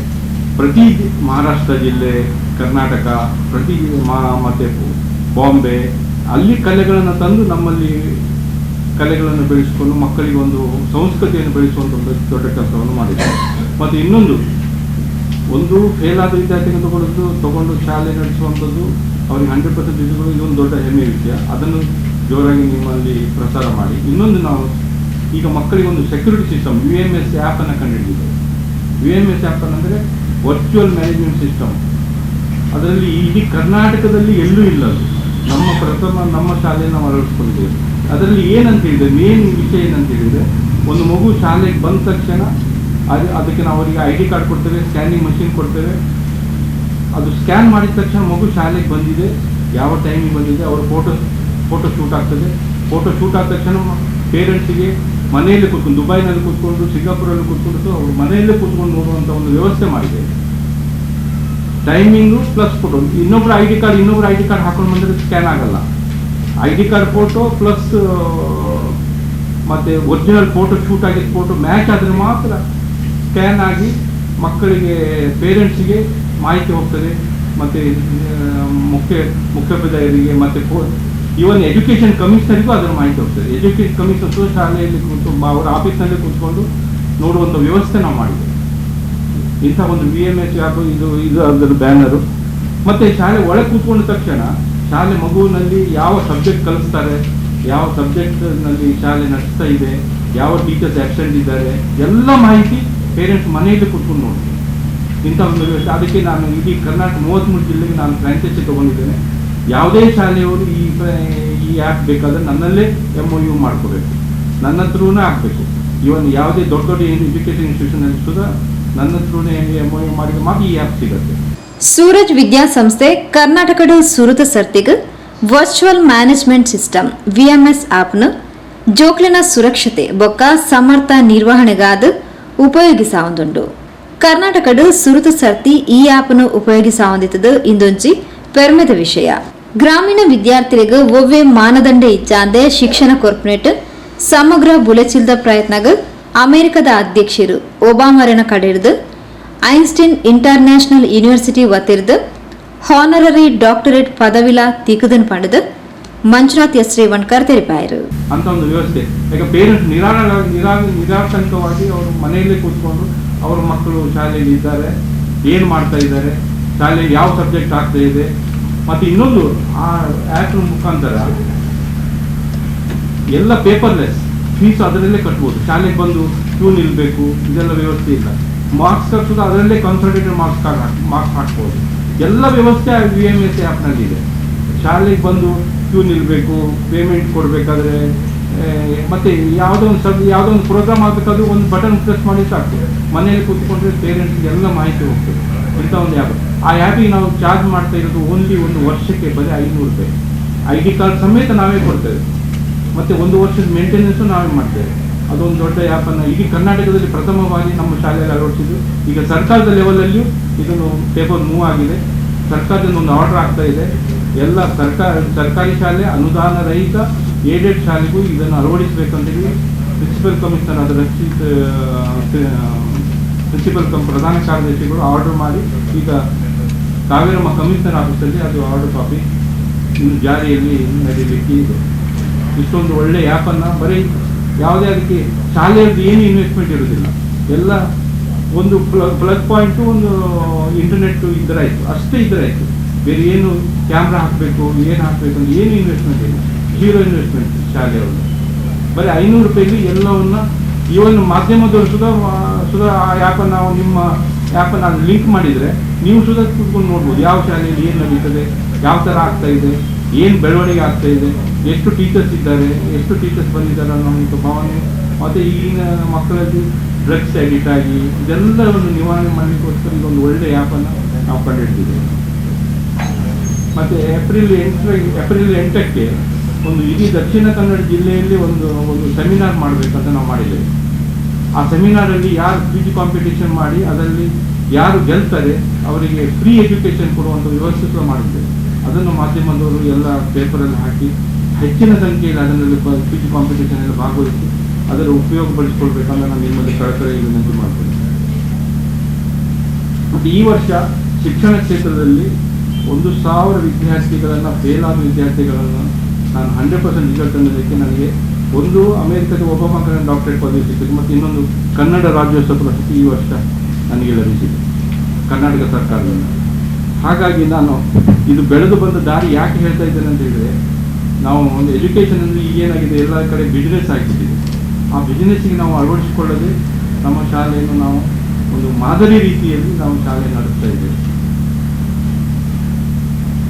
ಪ್ರತಿ ಮಹಾರಾಷ್ಟ್ರ ಜಿಲ್ಲೆ, ಕರ್ನಾಟಕ, ಪ್ರತಿ ಮತ್ತು ಬಾಂಬೆ ಅಲ್ಲಿ ಕಲೆಗಳನ್ನು ತಂದು ನಮ್ಮಲ್ಲಿ ಕಲೆಗಳನ್ನು ಬೆಳೆಸಿಕೊಂಡು ಮಕ್ಕಳಿಗೆ ಒಂದು ಸಂಸ್ಕೃತಿಯನ್ನು ಬೆಳೆಸುವಂಥ ಒಂದು ದೊಡ್ಡ ಕೆಲಸವನ್ನು ಮಾಡಿದ್ದಾರೆ. ಮತ್ತು ಇನ್ನೊಂದು ಫೇಲ್ ಆದ ವಿದ್ಯಾರ್ಥಿಗಳು ತಗೊಂಡು ಶಾಲೆ ನಡೆಸುವಂಥದ್ದು ಅವರಿಗೆ 100% ರಿಸಲ್ಟ್, ಇದೊಂದು ದೊಡ್ಡ ಹೆಮ್ಮೆಯ ವಿಷಯ. ಅದನ್ನು ಜೋರಾಗಿ ನಿಮ್ಮಲ್ಲಿ ಪ್ರಸಾರ ಮಾಡಿ. ಇನ್ನೊಂದು ನಾವು ಈಗ ಮಕ್ಕಳಿಗೆ ಒಂದು ಸೆಕ್ಯೂರಿಟಿ ಸಿಸ್ಟಮ್ VMS ಆ್ಯಪನ್ನು ಕಂಡುಹಿಡಿದಿದ್ದೇವೆ. VMS ಆ್ಯಪ್ ಅಂದರೆ ವರ್ಚುವಲ್ ಮ್ಯಾನೇಜ್ಮೆಂಟ್ ಸಿಸ್ಟಮ್. ಅದರಲ್ಲಿ ಇಡೀ ಕರ್ನಾಟಕದಲ್ಲಿ ಎಲ್ಲೂ ಇಲ್ಲ. ನಮ್ಮ ಶಾಲೆಯನ್ನು ನಾವು ಅಳವಡಿಸ್ಕೊಂಡಿದ್ದೇವೆ. ಅದರಲ್ಲಿ ಏನಂತ ಹೇಳಿದರೆ ಮೇನ್ ವಿಷಯ ಏನಂತ ಹೇಳಿದರೆ, ಒಂದು ಮಗು ಶಾಲೆಗೆ ಬಂದ ತಕ್ಷಣ ಅದಕ್ಕೆ ನಾವು ಅವರಿಗೆ ID ಕಾರ್ಡ್ ಕೊಡ್ತೇವೆ, ಸ್ಕ್ಯಾನಿಂಗ್ ಮಷಿನ್ ಕೊಡ್ತೇವೆ. ಅದು ಸ್ಕ್ಯಾನ್ ಮಾಡಿದ ತಕ್ಷಣ ಮಗು ಶಾಲೆಗೆ ಬಂದಿದೆ, ಯಾವ ಟೈಮಿಗೆ ಬಂದಿದೆ, ಅವರ ಫೋಟೋ ಶೂಟ್ ಆಗ್ತದೆ. ಫೋಟೋ ಶೂಟ್ ಆದ ತಕ್ಷಣ ಪೇರೆಂಟ್ಸಿಗೆ ಮನೆಯಲ್ಲೇ ಕೂತ್ಕೊಂಡು, ದುಬೈನಲ್ಲಿ ಕೂತ್ಕೊಂಡು, ಸಿಂಗಾಪುರಲ್ಲಿ ಕೂತ್ಕೊಂಡು ಅವರು ಮನೆಯಲ್ಲೇ ಕೂತ್ಕೊಂಡು ನೋಡುವಂಥ ಒಂದು ವ್ಯವಸ್ಥೆ ಮಾಡಿದೆ. Timing plus photo. ಇನ್ನೊಬ್ಬರು ID ಕಾರ್ಡ್ ಹಾಕೊಂಡು ಬಂದರೆ ಸ್ಕ್ಯಾನ್ ಆಗಲ್ಲ. ID ಕಾರ್ಡ್ ಫೋಟೋ ಪ್ಲಸ್ ಮತ್ತು ಒರಿಜಿನಲ್ ಫೋಟೋ ಶೂಟ್ ಆಗಿದ್ದ ಫೋಟೋ ಮ್ಯಾಚ್ ಆದರೆ ಮಾತ್ರ ಸ್ಕ್ಯಾನ್ ಆಗಿ ಮಕ್ಕಳಿಗೆ ಪೇರೆಂಟ್ಸಿಗೆ ಮಾಹಿತಿ ಹೋಗ್ತದೆ. ಮತ್ತು ಮುಖ್ಯೋಪಾಧ್ಯಾಯರಿಗೆ ಮತ್ತು ಇವನ್ ಎಜುಕೇಷನ್ ಕಮಿಷನರಿಗೂ ಅದರ ಮಾಹಿತಿ ಹೋಗ್ತದೆ. ಎಜುಕೇಷನ್ ಕಮಿಷನರ್ ಶಾಲೆಯಲ್ಲಿ ಕೂತು ಅವರ ಆಫೀಸ್ನಲ್ಲಿ ಕೂತ್ಕೊಂಡು ನೋಡುವಂಥ ವ್ಯವಸ್ಥೆ ನಾವು ಮಾಡಿದ್ದೇವೆ. ಇಂಥ ಒಂದು VMS ಆ್ಯಪ್ ಇದು ಅದರ ಬ್ಯಾನರು. ಮತ್ತು ಶಾಲೆ ಒಳಗೆ ಕೂತ್ಕೊಂಡ ತಕ್ಷಣ ಶಾಲೆ ಮಗುವಿನಲ್ಲಿ ಯಾವ ಸಬ್ಜೆಕ್ಟ್ ಕಲಿಸ್ತಾರೆ, ಯಾವ ಸಬ್ಜೆಕ್ಟ್ನಲ್ಲಿ ಶಾಲೆ ನಡೆಸ್ತಾ ಇದೆ, ಯಾವ ಟೀಚರ್ಸ್ ಆಬ್ಸೆಂಟ್ ಇದ್ದಾರೆ, ಎಲ್ಲ ಮಾಹಿತಿ ಪೇರೆಂಟ್ಸ್ ಮನೆಯಲ್ಲಿ ಕೂತ್ಕೊಂಡು ನೋಡ್ತೀವಿ. ಇಂಥ ಒಂದು ವ್ಯವಸ್ಥೆ. ಅದಕ್ಕೆ ನಾನು ಇಡೀ ಕರ್ನಾಟಕ 33 ಜಿಲ್ಲೆಗೆ ನಾನು ಫ್ರಾಂಚೈಸಿ ತೊಗೊಂಡಿದ್ದೇನೆ. ಯಾವುದೇ ಶಾಲೆಯವರು ಈ ಆ್ಯಪ್ ಬೇಕಾದರೆ ನನ್ನಲ್ಲೇ MOU ಮಾಡ್ಕೋಬೇಕು, ನನ್ನ ಹತ್ರನೇ ಆಗಬೇಕು. ಇವನ್ ಯಾವುದೇ ದೊಡ್ಡ ದೊಡ್ಡ ಎಜುಕೇಷನ್ ಇನ್ಸ್ಟಿಟ್ಯೂಷನಲ್ಲಿ ಸುಧಾ ನನ್ನ ಹತ್ರನೇ MOU ಮಾಡಿದ್ರೆ ಮಾತ್ರ ಈ ಆ್ಯಪ್ ಸಿಗುತ್ತೆ. ಸೂರಜ್ ವಿದ್ಯಾಸಂಸ್ಥೆ ಕರ್ನಾಟಕದ ಸುರತ ಸರ್ತಿಗ್ ವರ್ಚುವಲ್ ಮ್ಯಾನೇಜ್ಮೆಂಟ್ ಸಿಸ್ಟಮ್ VMS ಆಪ್ನು ಜೋಕ್ಲಿನ ಸುರಕ್ಷತೆ ಬೊಕ್ಕ ಸಮರ್ಥ ನಿರ್ವಹಣೆಗಾದ ಉಪಯೋಗಿಸಾವುದುಂಡು. ಕರ್ನಾಟಕದ ಸುರತ ಸರ್ತಿ ಈ ಆಪ್ನು ಉಪಯೋಗಿಸಾವುದಿತ್ತದು ಇಂದೊಂಜಿ ಪೆರ್ಮೆದ ವಿಷಯ. ಗ್ರಾಮೀಣ ವಿದ್ಯಾರ್ಥಿಗಳಿಗೆ ಒವ್ವೆ ಮಾನದಂಡ ಇಚ್ಚಾಂದೆ ಶಿಕ್ಷಣ ಕಾರ್ಪೊರೇಟ್ ಸಮಗ್ರ ಬುಲೆಚಿಲ್ದ ಪ್ರಯತ್ನಗ ಅಮೆರಿಕದ ಅಧ್ಯಕ್ಷರು ಒಬಾಮರನ ಕಡೆರ್ದು ಐನ್ಸ್ಟೀನ್ ಇಂಟರ್ನ್ಯಾಷನಲ್ ಯೂನಿವರ್ಸಿಟಿ ವತಿರ್ದು ಹಾನರರಿ ಡಾಕ್ಟರೇಟ್ ಪದವಿಲ ತಿಕುದನ್ ಪಂಡದು ಮಂಜುನಾಥ್ ಎಸ್ ರೇವಣ್ಕರ್ ತಿಳಿಪಾಯರು. ಅಂತ ಒಂದು ವ್ಯವಸ್ಥೆ. ಈಗ ಪೇರೆಂಟ್ಸ್ ನಿರಾತಂಕವಾಗಿ ಅವರು ಮನೆಯಲ್ಲೇ ಕೂತ್ಕೊಂಡು ಅವ್ರ ಮಕ್ಕಳು ಶಾಲೆಯಲ್ಲಿ ಇದ್ದಾರೆ, ಏನು ಮಾಡ್ತಾ ಇದ್ದಾರೆ, ಶಾಲೆಯಲ್ಲಿ ಯಾವ ಸಬ್ಜೆಕ್ಟ್ ಆಗ್ತಾ ಇದೆ. ಮತ್ತು ಇನ್ನೊಂದು ಆ ಆ್ಯಪ್ ಮುಖಾಂತರ ಎಲ್ಲ ಪೇಪರ್ಲೆಸ್, ಫೀಸ್ ಅದರಲ್ಲೇ ಕಟ್ಬೋದು. ಶಾಲೆಗೆ ಬಂದು ಕ್ಯೂ ನಿಲ್ಲಬೇಕು, ಇದೆಲ್ಲ ವ್ಯವಸ್ಥೆ ಇಲ್ಲ. ಮಾರ್ಕ್ಸ್ ಕಟ್ಟೋದು ಅದರಲ್ಲೇ ಕನ್ಸಲ್ಟೇಟೆಡ್ ಮಾರ್ಕ್ಸ್ ಹಾಕ್ಬೋದು. ಎಲ್ಲ ವ್ಯವಸ್ಥೆ VMS ಆ್ಯಪ್ನಲ್ಲಿ ಇದೆ. ಶಾಲೆಗೆ ಬಂದು ಕ್ಯೂ ನಿಲ್ಲಬೇಕು, ಪೇಮೆಂಟ್ ಕೊಡಬೇಕಾದ್ರೆ, ಮತ್ತು ಯಾವುದೋ ಒಂದು ಪ್ರೋಗ್ರಾಮ್ ಆಗಬೇಕಾದ್ರೂ ಒಂದು ಬಟನ್ ಪ್ರೆಸ್ ಮಾಡಿ ಸಾಕು, ಮನೆಯಲ್ಲಿ ಕೂತ್ಕೊಂಡ್ರೆ ಪೇರೆಂಟ್ಸ್ಗೆ ಎಲ್ಲ ಮಾಹಿತಿ ಹೋಗ್ತದೆ. ಇಂಥ ಒಂದು ಆ್ಯಪ್. ಆ ಆ್ಯಪಿಗೆ ನಾವು ಚಾರ್ಜ್ ಮಾಡ್ತಾ ಇರೋದು ಓನ್ಲಿ ಒಂದು ವರ್ಷಕ್ಕೆ ಬರೀ 500 ರೂಪಾಯಿ. ID ಕಾರ್ಡ್ ಸಮೇತ ನಾವೇ ಕೊಡ್ತೇವೆ, ಮತ್ತು 1 ವರ್ಷದ ಮೇಂಟೆನೆನ್ಸು ನಾವೇ ಮಾಡ್ತೇವೆ. ಅದೊಂದು ದೊಡ್ಡ ಆ್ಯಪನ್ನು ಇಡೀ ಕರ್ನಾಟಕದಲ್ಲಿ ಪ್ರಥಮವಾಗಿ ನಮ್ಮ ಶಾಲೆಯಲ್ಲಿ ಅಳವಡಿಸಿದ್ದು. ಈಗ ಸರ್ಕಾರದ ಲೆವೆಲಲ್ಲಿಯೂ ಇದನ್ನು ಪೇಪರ್ ಮೂವ್ ಆಗಿದೆ. ಸರ್ಕಾರದಿಂದ ಒಂದು ಆರ್ಡರ್ ಆಗ್ತಾ ಇದೆ. ಎಲ್ಲ ಸರ್ಕಾರಿ ಶಾಲೆ, ಅನುದಾನ ರಹಿತ ಏಡೆಡ್ ಶಾಲೆಗೂ ಇದನ್ನು ಅಳವಡಿಸಬೇಕಂತೇಳಿ ಪ್ರಿನ್ಸಿಪಲ್ ಕಮಿಷನರ್ ಆದ ಪ್ರಧಾನ ಕಾರ್ಯದರ್ಶಿಗಳು ಆರ್ಡರ್ ಮಾಡಿ ಈಗ ಕಾವೇರಮ್ಮ ಕಮಿಷನರ್ ಆಫೀಸಲ್ಲಿ ಅದು ಆರ್ಡರ್ ಕಾಪಿ ಇನ್ನು ಜಾರಿಯಲ್ಲಿ ನಡೀಲಿಕ್ಕೆ ಇದೆ. ಇಷ್ಟೊಂದು ಒಳ್ಳೆ ಆ್ಯಪನ್ನು ಬರೀ ಯಾವುದೇ ಅದಕ್ಕೆ ಶಾಲೆಯದ್ದು ಏನು ಇನ್ವೆಸ್ಟ್ಮೆಂಟ್ ಇರೋದಿಲ್ಲ, ಎಲ್ಲ ಒಂದು ಪ್ಲಗ್ ಪಾಯಿಂಟು, ಒಂದು ಇಂಟರ್ನೆಟ್ ಇದ್ದರಾಯಿತು, ಅಷ್ಟೇ ಇದ್ದರಾಯಿತು. ಬೇರೆ ಏನು ಕ್ಯಾಮ್ರಾ ಹಾಕಬೇಕು, ಏನು ಹಾಕಬೇಕು ಅಂತ ಏನು ಇನ್ವೆಸ್ಟ್ಮೆಂಟ್ ಇಲ್ಲ, 0 ಇನ್ವೆಸ್ಟ್ಮೆಂಟ್ ಶಾಲೆಯವರು. ಬರೀ 500 ರೂಪಾಯಿಗೆ ಎಲ್ಲವನ್ನು ಇವನ್ ಮಾಧ್ಯಮದವರು ಸುಧಾ ಆ ಆ್ಯಪನ್ನು ನಿಮ್ಮ ಆ್ಯಪನ್ನು ಅದು ಲಿಂಕ್ ಮಾಡಿದರೆ ನೀವು ಸುಧಾ ಕೂತ್ಕೊಂಡು ನೋಡ್ಬೋದು ಯಾವ ಶಾಲೆಯಲ್ಲಿ ಏನು ನಡೀತದೆ, ಯಾವ ಥರ ಆಗ್ತಾ ಇದೆ, ಏನು ಬೆಳವಣಿಗೆ ಆಗ್ತಾ ಇದೆ, ಎಷ್ಟು ಟೀಚರ್ಸ್ ಇದ್ದಾರೆ, ಎಷ್ಟು ಟೀಚರ್ಸ್ ಬಂದಿದ್ದಾರೆ ಅನ್ನೋ ಒಂದು ಭಾವನೆ. ಮತ್ತು ಈಗಿನ ಮಕ್ಕಳಲ್ಲಿ ಡ್ರಗ್ಸ್ ಅಡಿಕ್ಟ್ ಆಗಿ ಇದೆಲ್ಲವನ್ನು ನಿವಾರಣೆ ಮಾಡಲಿಕ್ಕೋಸ್ಕರ ಇದೊಂದು ಒಳ್ಳೆಯ ಆ್ಯಪನ್ನು ನಾವು ಕಂಡುಹಿಡಿದಿದ್ದೇವೆ. ಮತ್ತು ಏಪ್ರಿಲ್ 8ಕ್ಕೆ ಒಂದು ಇಡೀ ದಕ್ಷಿಣ ಕನ್ನಡ ಜಿಲ್ಲೆಯಲ್ಲಿ ಒಂದು ಸೆಮಿನಾರ್ ಮಾಡಬೇಕಂತ ನಾವು ಮಾಡಿದ್ದೇವೆ. ಆ ಸೆಮಿನಾರಲ್ಲಿ ಯಾರು PG ಕಾಂಪಿಟೇಷನ್ ಮಾಡಿ ಅದರಲ್ಲಿ ಯಾರು ಗೆಲ್ತಾರೆ ಅವರಿಗೆ ಫ್ರೀ ಎಜುಕೇಷನ್ ಕೊಡುವಂಥ ವ್ಯವಸ್ಥೆ ಕೂಡ ಮಾಡಿದ್ದೇವೆ. ಅದನ್ನು ಮಾಧ್ಯಮದವರು ಎಲ್ಲ ಪೇಪರಲ್ಲಿ ಹಾಕಿ ಹೆಚ್ಚಿನ ಸಂಖ್ಯೆಯಲ್ಲಿ ಅದರಲ್ಲಿ PG ಕಾಂಪಿಟೇಷನ್ ಎಲ್ಲ ಭಾಗವಹಿಸಿ ಅದರ ಉಪಯೋಗ ಪಡಿಸ್ಕೊಳ್ಬೇಕಂತ ನಾನು ನಿಮ್ಮಲ್ಲಿ ಕಳಕಳಿ ವಿನಂತಿ ಮಾಡ್ತೇನೆ. ಮತ್ತು ಈ ವರ್ಷ ಶಿಕ್ಷಣ ಕ್ಷೇತ್ರದಲ್ಲಿ 1000 ವಿದ್ಯಾರ್ಥಿಗಳನ್ನು, ಫೇಲ್ ಆದ ವಿದ್ಯಾರ್ಥಿಗಳನ್ನು ನಾನು 100% ರಿಸಲ್ಟ್ ಅನ್ನೋದಕ್ಕೆ ನನಗೆ ಒಂದು ಅಮೆರಿಕದ ಒಬಾಮಾ ಡಾಕ್ಟರೇಟ್ ಪದವಿ ಸಿಕ್ಕಿದೆ, ಮತ್ತು ಇನ್ನೊಂದು ಕನ್ನಡ ರಾಜ್ಯೋತ್ಸವ ಪ್ರಶಸ್ತಿ ಈ ವರ್ಷ ನನಗೆ ಲಭಿಸಿದೆ ಕರ್ನಾಟಕ ಸರ್ಕಾರದಿಂದ. ಹಾಗಾಗಿ ನಾನು ಇದು ಬೆಳೆದು ಬಂದ ದಾರಿ ಯಾಕೆ ಹೇಳ್ತಾ ಇದ್ದೇನೆ ಅಂತ ಹೇಳಿದರೆ, ನಾವು ಒಂದು ಎಜುಕೇಷನ್ ಅಂದರೆ ಈಗೇನಾಗಿದೆ ಎಲ್ಲ ಕಡೆ ಬಿಸ್ನೆಸ್ ಆಗಿಬಿಟ್ಟಿದೆ. ಆ ಬಿಸ್ನೆಸ್ಸಿಗೆ ನಾವು ಅಳವಡಿಸಿಕೊಳ್ಳದೆ ನಮ್ಮ ಶಾಲೆಯನ್ನು ನಾವು ಒಂದು ಮಾದರಿ ರೀತಿಯಲ್ಲಿ ನಾವು ಶಾಲೆ ನಡೆಸ್ತಾ ಇದ್ದೇವೆ.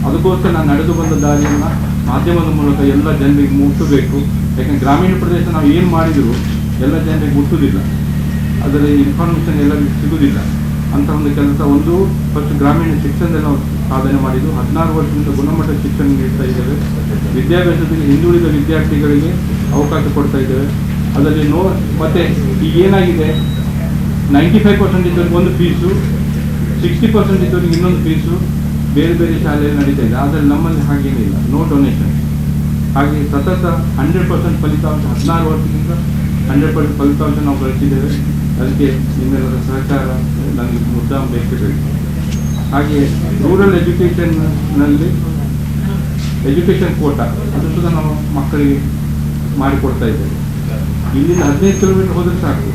ಅದಕ್ಕೋಸ್ಕರ ನಾನು ನಡೆದು ಬಂದ ದಾರಿಯನ್ನು ಮಾಧ್ಯಮದ ಮೂಲಕ ಎಲ್ಲ ಜನರಿಗೆ ಮುಟ್ಟಬೇಕು. ಯಾಕಂದರೆ ಗ್ರಾಮೀಣ ಪ್ರದೇಶ ನಾವು ಏನು ಮಾಡಿದರೂ ಎಲ್ಲ ಜನರಿಗೆ ಮುಟ್ಟುವುದಿಲ್ಲ, ಅದರ ಇನ್ಫಾರ್ಮೇಷನ್ ಎಲ್ಲರಿಗೂ ಸಿಗುವುದಿಲ್ಲ. ಅಂಥ ಒಂದು ಕೆಲಸ ಫಸ್ಟ್ ಗ್ರಾಮೀಣ ಶಿಕ್ಷಣದಲ್ಲಿ ನಾವು ಸಾಧನೆ ಮಾಡಿದ್ದು. 16 ವರ್ಷದಿಂದ ಗುಣಮಟ್ಟದ ಶಿಕ್ಷಣ ನೀಡ್ತಾ ಇದ್ದೇವೆ. ವಿದ್ಯಾಭ್ಯಾಸದಲ್ಲಿ ಹಿಂದುಳಿದ ವಿದ್ಯಾರ್ಥಿಗಳಿಗೆ ಅವಕಾಶ ಕೊಡ್ತಾ ಇದ್ದೇವೆ. ಅದರಲ್ಲಿ ಮತ್ತು ಈಗ ಏನಾಗಿದೆ, 95% ಇದ್ದವ್ರಿಗೆ ಒಂದು ಫೀಸು, 60% ಇದ್ದವ್ರಿಗೆ ಇನ್ನೊಂದು ಫೀಸು ಬೇರೆ ಬೇರೆ ಶಾಲೆಯಲ್ಲಿ ನಡೀತಾ ಇದೆ. ಆದರೆ ನಮ್ಮಲ್ಲಿ ಹಾಗೇನಿಲ್ಲ, ನೋ ಡೊನೇಷನ್. ಹಾಗೆ ಸತತ 100% ಫಲಿತಾಂಶ 16 ವರ್ಷದಿಂದ 100% ಫಲಿತಾಂಶ ನಾವು ಗಳಿಸಿದ್ದೇವೆ. ಅದಕ್ಕೆ ನಿಮ್ಮೆಲ್ಲರ ಸಹಕಾರ ನನಗೆ ಮುದ್ದಾಂ ಬೇಕು. ಹಾಗೆ ರೂರಲ್ ಎಜುಕೇಷನ್ನಲ್ಲಿ ಎಜುಕೇಷನ್ ಕೋಟಾ ಅದು ಸುದ ನಾವು ಮಕ್ಕಳಿಗೆ ಮಾಡಿಕೊಡ್ತಾ ಇದ್ದೇವೆ. ಇಲ್ಲಿಂದ 15 ಕಿಲೋಮೀಟರ್ ಹೋದರೆ ಸಾಕು,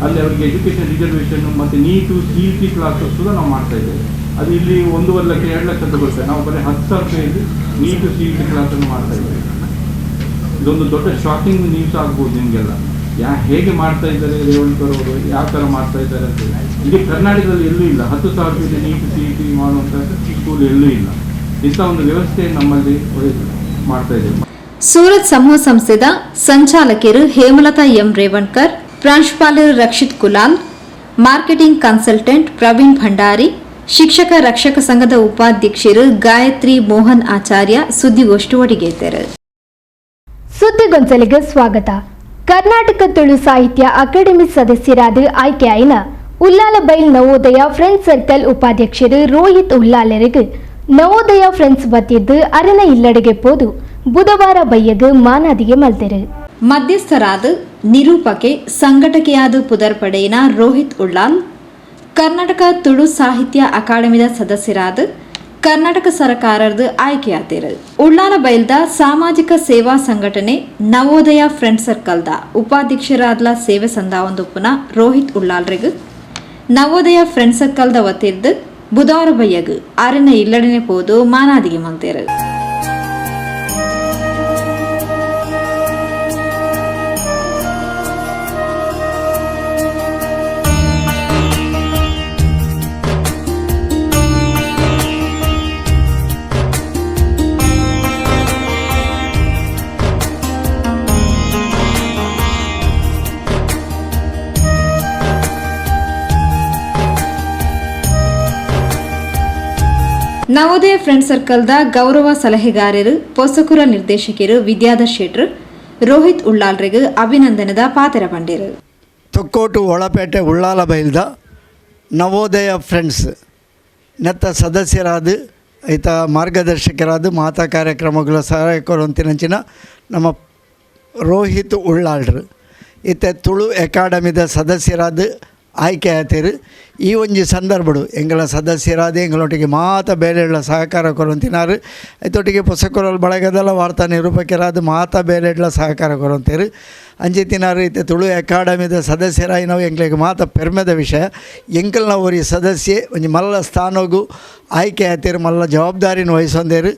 ಅಲ್ಲಿ ಅವರಿಗೆ ಎಜುಕೇಷನ್ ರಿಸರ್ವೇಷನ್ ಮತ್ತು ನೀಟು CET ಕ್ಲಾಸಸ್ ಸುದ ನಾವು ಮಾಡ್ತಾ ಇದ್ದೇವೆ. ಅದು ಇಲ್ಲಿ 1.5 ಲಕ್ಷ 2 ಲಕ್ಷ ತಗೊಳ್ತೇವೆ, ನಾವು ಬರೀ 10,000 ರೂಪಾಯಿಯಲ್ಲಿ ನೀಟು CET ಕ್ಲಾಸನ್ನು ಮಾಡ್ತಾ ಇದ್ದೇವೆ. ಇದೊಂದು ದೊಡ್ಡ ಶಾಕಿಂಗ್ ನ್ಯೂಸ್ ಆಗ್ಬೋದು ನಿಮಗೆಲ್ಲ. ಹೇಗೆ ಮಾಡ್ತಾ ಇದ್ದಾರೆ ರೇವಣ್ಕರ್ ಅವರು, ಯಾವ ಥರ ಮಾಡ್ತಾ ಇದ್ದಾರೆ ಅಂತ. ಇಲ್ಲಿ ಕರ್ನಾಟಕದಲ್ಲಿ ಎಲ್ಲೂ ಇಲ್ಲ, 10,000 ರೂಪಾಯಿ ನೀಟು CET ಮಾಡುವಂಥ ಸ್ಕೂಲ್ ಎಲ್ಲೂ ಇಲ್ಲ. ಇಂಥ ಒಂದು ವ್ಯವಸ್ಥೆ ನಮ್ಮಲ್ಲಿ ಮಾಡ್ತಾ ಇದ್ದೇವೆ. ಸೂರತ್ ಸಮೂಹ ಸಂಸ್ಥೆದ ಸಂಚಾಲಕರು ಹೇಮಲತಾ ಎಂ ರೇವಣ್ಕರ್, ಪ್ರಾಂಶುಪಾಲರು ರಕ್ಷಿತ್ ಕುಲಾಲ್, ಮಾರ್ಕೆಟಿಂಗ್ ಕನ್ಸಲ್ಟೆಂಟ್ ಪ್ರವೀಣ್ ಭಂಡಾರಿ, ಶಿಕ್ಷಕ ರಕ್ಷಕ ಸಂಘದ ಉಪಾಧ್ಯಕ್ಷರು ಗಾಯತ್ರಿ ಮೋಹನ್ ಆಚಾರ್ಯ ಸುದ್ದಿಗೋಷ್ಠಿ ಒಡಿಗೇತರು. ಸುದ್ದಿಗೊಂಚಲಿಗೆ ಸ್ವಾಗತ. ಕರ್ನಾಟಕ ತುಳು ಸಾಹಿತ್ಯ ಅಕಾಡೆಮಿ ಸದಸ್ಯರಾದ ಆಯ್ಕೆಯಾಯಿನ ಉಲ್ಲಾಲಬೈಲ್ ನವೋದಯ ಫ್ರೆಂಡ್ಸ್ ಸರ್ಕಲ್ ಉಪಾಧ್ಯಕ್ಷರು ರೋಹಿತ್ ಉಲ್ಲಾಲರಿಗೆ ನವೋದಯ ಫ್ರೆಂಡ್ಸ್ ವತಿಯದ್ದು ಅರನ ಇಲ್ಲಡೆಗೆ ಪೋದು ಬುಧವಾರ ಬೈಯಗೆ ಮಾನಾದಿಗೆ ಮಲ್ತೆರು. ಮಧ್ಯಸ್ಥರಾದ ನಿರೂಪಕೆ ಸಂಘಟಕೆಯಾದ ಪುದರ್ಪಡೆಯಿನ ರೋಹಿತ್ ಉಳ್ಳಾಲ್, ಕರ್ನಾಟಕ ತುಳು ಸಾಹಿತ್ಯ ಅಕಾಡೆಮಿದ ಸದಸ್ಯರಾದ ಕರ್ನಾಟಕ ಸರ್ಕಾರದ ಆಯ್ಕೆಯಾದರು. ಉಳ್ಳಾಲ ಬೈಲ್ದ ಸಾಮಾಜಿಕ ಸೇವಾ ಸಂಘಟನೆ ನವೋದಯ ಫ್ರೆಂಡ್ ಸರ್ಕಲ್ದ ಉಪಾಧ್ಯಕ್ಷರಾದ ಸೇವೆ ಸಂದಾವಂದುಪುನ ರೋಹಿತ್ ಉಳ್ಳಾಲ್ರಿಗೂ ನವೋದಯ ಫ್ರೆಂಡ್ ಸರ್ಕಲ್ದ ವತಿರ್ದು ಬುಧವಾರ ಬಯ್ಯಗು ಅರನ ಇಲ್ಲಡನೆ ಪೋದು ಮಾನಾದಿಗೆ ಮಲ್ತೇರು. ನವೋದಯ ಫ್ರೆಂಡ್ ಸರ್ಕಲ್ದ ಗೌರವ ಸಲಹೆಗಾರರು, ಪೋಷಕರ ನಿರ್ದೇಶಕರು ವಿದ್ಯಾಧರ್ ಶೆಟ್ರು ರೋಹಿತ್ ಉಳ್ಳಾಲ್ರಿಗೆ ಅಭಿನಂದನದ ಪಾತ್ರ ಬಂದಿರು. ತೊಕ್ಕೋಟು ಒಳಪೇಟೆ ಉಳ್ಳಾಲ ಬೈಲ್ದ ನವೋದಯ ಫ್ರೆಂಡ್ಸ್ ನೆತ್ತ ಸದಸ್ಯರಾದ ಈತ ಮಾರ್ಗದರ್ಶಕರಾದ ಮಾತಾ ಕಾರ್ಯಕ್ರಮಗಳ ಸಹಾಯಕರು ಅಂತಿನಂಚಿನ ನಮ್ಮ ರೋಹಿತ್ ಉಳ್ಳಾಳ್ರು ಈತ ತುಳು ಅಕಾಡೆಮಿದ ಸದಸ್ಯರಾದ ಆಯ್ಕೆ ಆಯ್ತೀರು. ಈ ಒಂಜಿ ಸಂದರ್ಭಡು ಎಂಗಳ ಸದಸ್ಯರಾದ ಎಂಗಳೊಟ್ಟಿಗೆ ಮಾತ ಬೇರೆಡ್ಲ ಸಹಕಾರ ಕೊರಂತಿನಾರು. ಐತೊಟ್ಟಿಗೆ ಪುಸ್ತಕರಲ್ಲಿ ಬಳಗದಲ್ಲ ವಾರ್ತಾ ನಿರೂಪಕರಾದ ಮಾತ ಬೇರೆಡ್ಲ ಸಹಕಾರ ಕೊರಂತೀರು. ಅಂಜಿತಿನಾರು ಐತೆ ತುಳು ಅಕಾಡೆಮಿದ ಸದಸ್ಯರಾಗಿ ನಾವು ಎಂಗ್ಲಿಗೆ ಮಾತ ಪೆರ್ಮೆದ ವಿಷಯ. ಎಂಕಲ್ನ ಒರಿ ಸದಸ್ಯೆ ಒಂಜಿ ಮಲ್ಲ ಸ್ಥಾನಗೂ ಆಯ್ಕೆ ಆಯ್ತೀರು, ಮಲ್ಲ ಜವಾಬ್ದಾರಿನ ವಹಿಸೊಂದೇರು.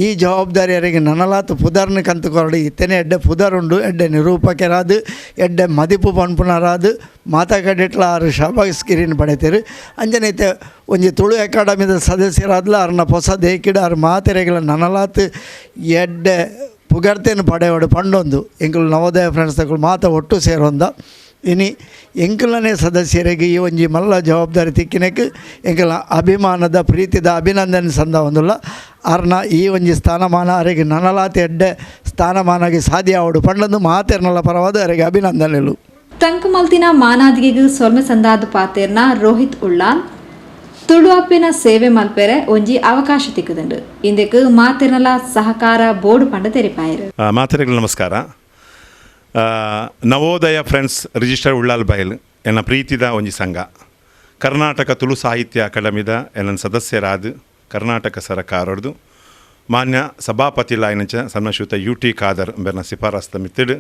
ಈ ಜವಾಬ್ದಾರಿ ಅವರಿಗೆ ನನಲಾತು ಪುದರ್ನ ಕಂತು ಕೊರಡಿ ಇತ್ತೇನೆ ಎಡ್ಡೆ ಪುದರುಂಡು, ಎಡ್ಡೆ ನಿರೂಪಕರಾದು, ಎಡ್ಡೆ ಮದಿಪು ಪನ್ಪುನರಾದು ಮಾತಾಕಡಿಟ್ಲ ಆರು ಶಾಬಾಸ್ಗಿರಿನ ಪಡೆತೀರು. ಅಂಜನೈತೆ ಒಂಜಿ ತುಳು ಅಕಾಡೆಮಿದ ಸದಸ್ಯರಾದ್ಲ ಅವ್ರನ್ನ ಹೊಸ ದೇಕಿಡ ಅವ್ರ ಮಾತೆರೆಗಳ ನನಲಾತು ಎಡ್ಡೆ ಪುಗರ್ತೆಯನ್ನು ಪಡೆಯೋಡು ಪಂಡೊಂದು ಎಂಕಲು ನವೋದಯ ಫ್ರೆಂಡ್ಸ್ ತಗೊಳ್ಳು ಮಾತ ಒಟ್ಟು ಸೇರೊಂದ. ಇನಿ ಎಂಕಲನೇ ಸದಸ್ಯರಿಗೆ ಈ ಒಂಜಿ ಮಲ್ಲ ಜವಾಬ್ದಾರಿ ತಿಕ್ಕಿನಕ್ಕೆ ಎಂಕಲ ಅಭಿಮಾನದ ಪ್ರೀತಿದ ಅಭಿನಂದನೆ ಸಂದ ಒಂದುಲ್ಲ. ಅವ್ರನ್ನ ಈ ಒಂಜಿ ಸ್ಥಾನಮಾನ ಅವರಿಗೆ ನನಲಾತಿ ಎಡ್ಡೆ ಸ್ಥಾನಮಾನಾಗಿ ಸಾಧ್ಯ ಆವಡು ಪಂಡೊಂದು ಮಾತೆರ್ನಲ್ಲ ಪರವಾದ ಅವರಿಗೆ ಅಭಿನಂದನೆಗಳು. ತಂಕುಮಲ್ತಿನ ಮಾನಾದಿಗೆಗೂ ಸೊಲ್ಮೆ ಸಂದಾದ ಪಾತೆರ್ನ ರೋಹಿತ್ ಉಳ್ಳಾಲ್ ತುಳುವಪ್ಪಿನ ಸೇವೆ ಮಲ್ಪೆರೆ ಒಂಜಿ ಅವಕಾಶ ತಿಕ್ಕುದುಂಡು. ಇಂದಕ್ಕೆ ಮಾತೆರ್ನಲ ಸಹಕಾರ ಬೋರ್ಡ್ ಪಂಡ ತೆರಿಪಾಯರು. ಮಾತೆರೆಗಳು ನಮಸ್ಕಾರ. ನವೋದಯ ಫ್ರೆಂಡ್ಸ್ ರಿಜಿಸ್ಟರ್ ಉಳ್ಳಾಲ್ ಬೈಲ್ ಎನ್ನ ಪ್ರೀತಿದ ಒಂಜಿ ಸಂಘ ಕರ್ನಾಟಕ ತುಳು ಸಾಹಿತ್ಯ ಅಕಾಡೆಮಿದ ಎನ್ನ ಸದಸ್ಯರಾದ ಕರ್ನಾಟಕ ಸರ್ಕಾರದ್ದು ಮಾನ್ಯ ಸಭಾಪತಿಲಾಯನಚ ಸನ್ಮಾಶ್ರಿತ UT ಖಾದರ್ ಬೆರ್ನ ಶಿಫಾರಸ್ತ ಮಿತ್ತಿಡು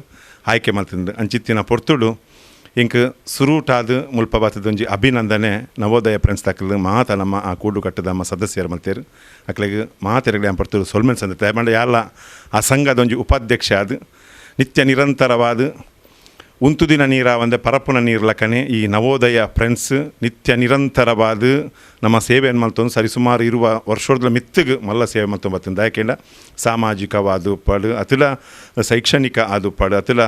ಆಯ್ಕೆ ಮಾಡ್ತಿದ್ದು ಅಂಚಿತ್ತಿನ ಪೊರ್ತುಡು ಇಂಕ್ ಸುರೂಟಾದ ಮುಲ್ಪ ಬಾತದೊಂಜಿ ಅಭಿನಂದನೆ ನವೋದಯ ಫ್ರೆಂಡ್ಸ್ ತಕ್ಕಲು ಮಾತ ನಮ್ಮ ಆ ಕೂಡು ಕಟ್ಟದ ನಮ್ಮ ಸದಸ್ಯರು ಮಲ್ತೇರು ಅಕ್ಲೆಗೆ ಮಾತೆರೆgle ಪೊರ್ತುಡು ಸೊಲ್ಮೆನ್ ಸಂದತೆ ಮಂಡ ಯಾಲ ಆ ಸಂಘದೊಂಜಿ ಉಪಾಧ್ಯಕ್ಷ ಆದ ನಿತ್ಯ ನಿರಂತರವಾದ ಉಂತು ದಿನ ನೀರ ಒಂದೇ ಪರಪ್ಪುನ ನೀರ್ಲಕ್ಕನೆ ಈ ನವೋದಯ ಫ್ರೆಂಡ್ಸ್ ನಿತ್ಯ ನಿರಂತರವಾದ ನಮ್ಮ ಸೇವೆಯನ್ನು ಮಲ್ತೊಂದು ಸರಿಸುಮಾರು ಇರುವ ವರ್ಷದ ಮಿತ್ತಿಗೆ ಮಲ್ಲ ಸೇವೆ ಮಲ್ತು ಬರ್ತಂದು. ಯಾಕೆಂಡ ಸಾಮಾಜಿಕವಾದ ಪಡು ಅತಿಲ ಶೈಕ್ಷಣಿಕ ಆದು ಪಡು ಅತಿಲ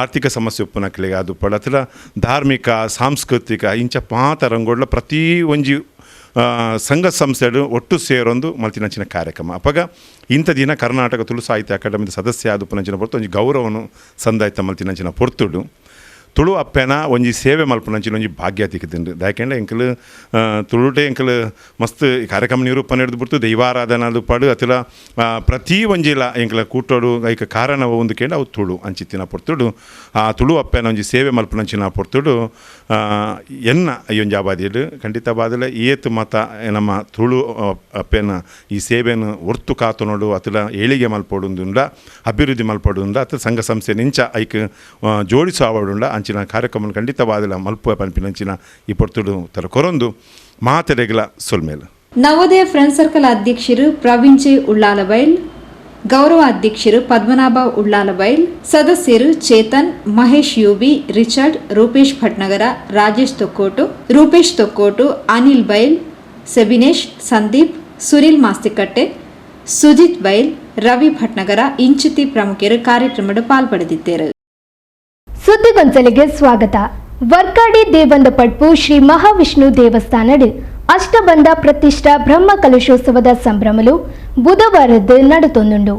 ಆರ್ಥಿಕ ಸಮಸ್ಯೆ ಉಪ್ಪುನಕ್ಲಿಗೆ ಆದು ಪಡು ಅತಿಲ ಧಾರ್ಮಿಕ ಸಾಂಸ್ಕೃತಿಕ ಇಂಚ ಪಾತ ರಂಗೋಡ್ಲ ಪ್ರತಿ ಒಂಜಿ ಸಂಘ ಸಂಸ್ಥೆಗಳು ಒಟ್ಟು ಸೇರೊಂದು ಮಲ್ತಿನಂಚಿನ ಕಾರ್ಯಕ್ರಮ ಅಪಗ ಇಂಥ ದಿನ ಕರ್ನಾಟಕ ತುಳು ಸಾಹಿತ್ಯ ಅಕಾಡೆಮಿದ ಸದಸ್ಯ ಆದ ಪುನಂಚಿನ ಪೊರ್ತು ಒಂಜಿ ಗೌರವನು ಸಂದಾಯ್ತ ಮಲ್ತಿನಂಚಿನ ಪೊರ್ತುಡು ತುಳು ಅಪ್ಪೆನ ಒಂಜಿ ಸೇವೆ ಮಲ್ಪನಂಚಿನ ಒಂಜಿ ಭಾಗ್ಯ ತಿಕ್ಕಿದ್ದುಂಡು ದಾಯಕೆಂಡ ಎಂಕಲ್ ತುಳುಟೆ ಎಂಕಲ್ ಮಸ್ತ್ ಕಾರ್ಯಕ್ರಮ ನಿರೂಪಣೆ ಹಿಡಿದು ಬಿಡ್ತು ದೈವಾರಾಧನದು ಪಡು ಅತಿಲ ಪ್ರತಿ ಒಂಜಿಲ ಎಂಕಲ ಕೂಟೋಡು ಐಕ ಕಾರಣ ಒಂದು ಕೇಂದ್ರ ಅವು ತುಳು ಅಂಚಿತ್ತಿನ ಪೊರ್ತುಡು ಆ ತುಳು ಅಪ್ಪೆನ ಒಂಜಿ ಸೇವೆ ಮಲ್ಪನಂಚಿನ ಪೊರ್ತುಡು ಎನ್ನ ಅಯ್ಯೊಂಜಿ ಆಬಾದಿಡು ಖಂಡಿತ ಬಾದಲ ಏತ್ ಮತ ನಮ್ಮ ತುಳು ಅಪ್ಪೆನ ಈ ಸೇವೆಯನ್ನು ಒರ್ತು ಕಾತುನೋಡು ಅತಿಲ ಏಳಿಗೆ ಮಲ್ಪೋಡುಂದುಂಡ ಅಭಿವೃದ್ಧಿ ಮಲ್ಪೋಡುಂಡ ಅತ ಸಂಘ ಸಂಸ್ಥೆ ನಿಂಚ ಐಕ್ ಜೋಡಿಸೋ ಆವಡುಂಡ ಅಂಚಿನ ಕಾರ್ಯಕ್ರಮ ಖಂಡಿತವಾದಿಲ್ಲ ಮಲ್ಪುವ ಪನ್ಪಿನಂಚಿನ ಈ ಪೊರ್ತುಡು ತರ ಕೊರೊಂದು ಮಾತೆರೆಗಳ ಸೊಲ್ಮೇಲು. ನವೋದಯ ಫ್ರೆಂಡ್ ಸರ್ಕಲ್ ಅಧ್ಯಕ್ಷರು ಪ್ರವೀಣ್ ಜೆ ಉಳ್ಳಾಲಬೈಲ್, ಗೌರವ ಅಧ್ಯಕ್ಷರು ಪದ್ಮನಾಭ ಉಳ್ಳಾಲಬೈಲ್, ಸದಸ್ಯರು ಚೇತನ್, ಮಹೇಶ್ ಯುಬಿ, ರಿಚರ್ಡ್, ರೂಪೇಶ್ ಭಟ್ನಗರ, ರಾಜೇಶ್ ತೊಕ್ಕೋಟು, ಅನಿಲ್ ಬೈಲ್, ಸೆಬಿನೇಶ್, ಸಂದೀಪ್, ಸುನಿಲ್ ಮಾಸ್ತಿಕಟ್ಟೆ, ಸುಜಿತ್ ಬೈಲ್, ರವಿ ಭಟ್ನಗರ ಇಂಚಿತಿ ಪ್ರಮುಖರು ಕಾರ್ಯಕ್ರಮದ ಪಾಲ್ಪಡೆದಿದ್ದರು. ಸುದ್ದಿಗೊಂಚಲಿಗೆ ಸ್ವಾಗತ. ವರ್ಕಾಡಿ ದೇವಂದ ಪಡ್ಪು ಶ್ರೀ ಮಹಾವಿಷ್ಣು ದೇವಸ್ಥಾನಡ್ ಅಷ್ಟಬಂಧ ಪ್ರತಿಷ್ಠಾ ಬ್ರಹ್ಮ ಕಲಶೋತ್ಸವದ ಸಂಭ್ರಮಲು ಬುಧವಾರದ್ದು ನಡುತೊಂದುಂಡು.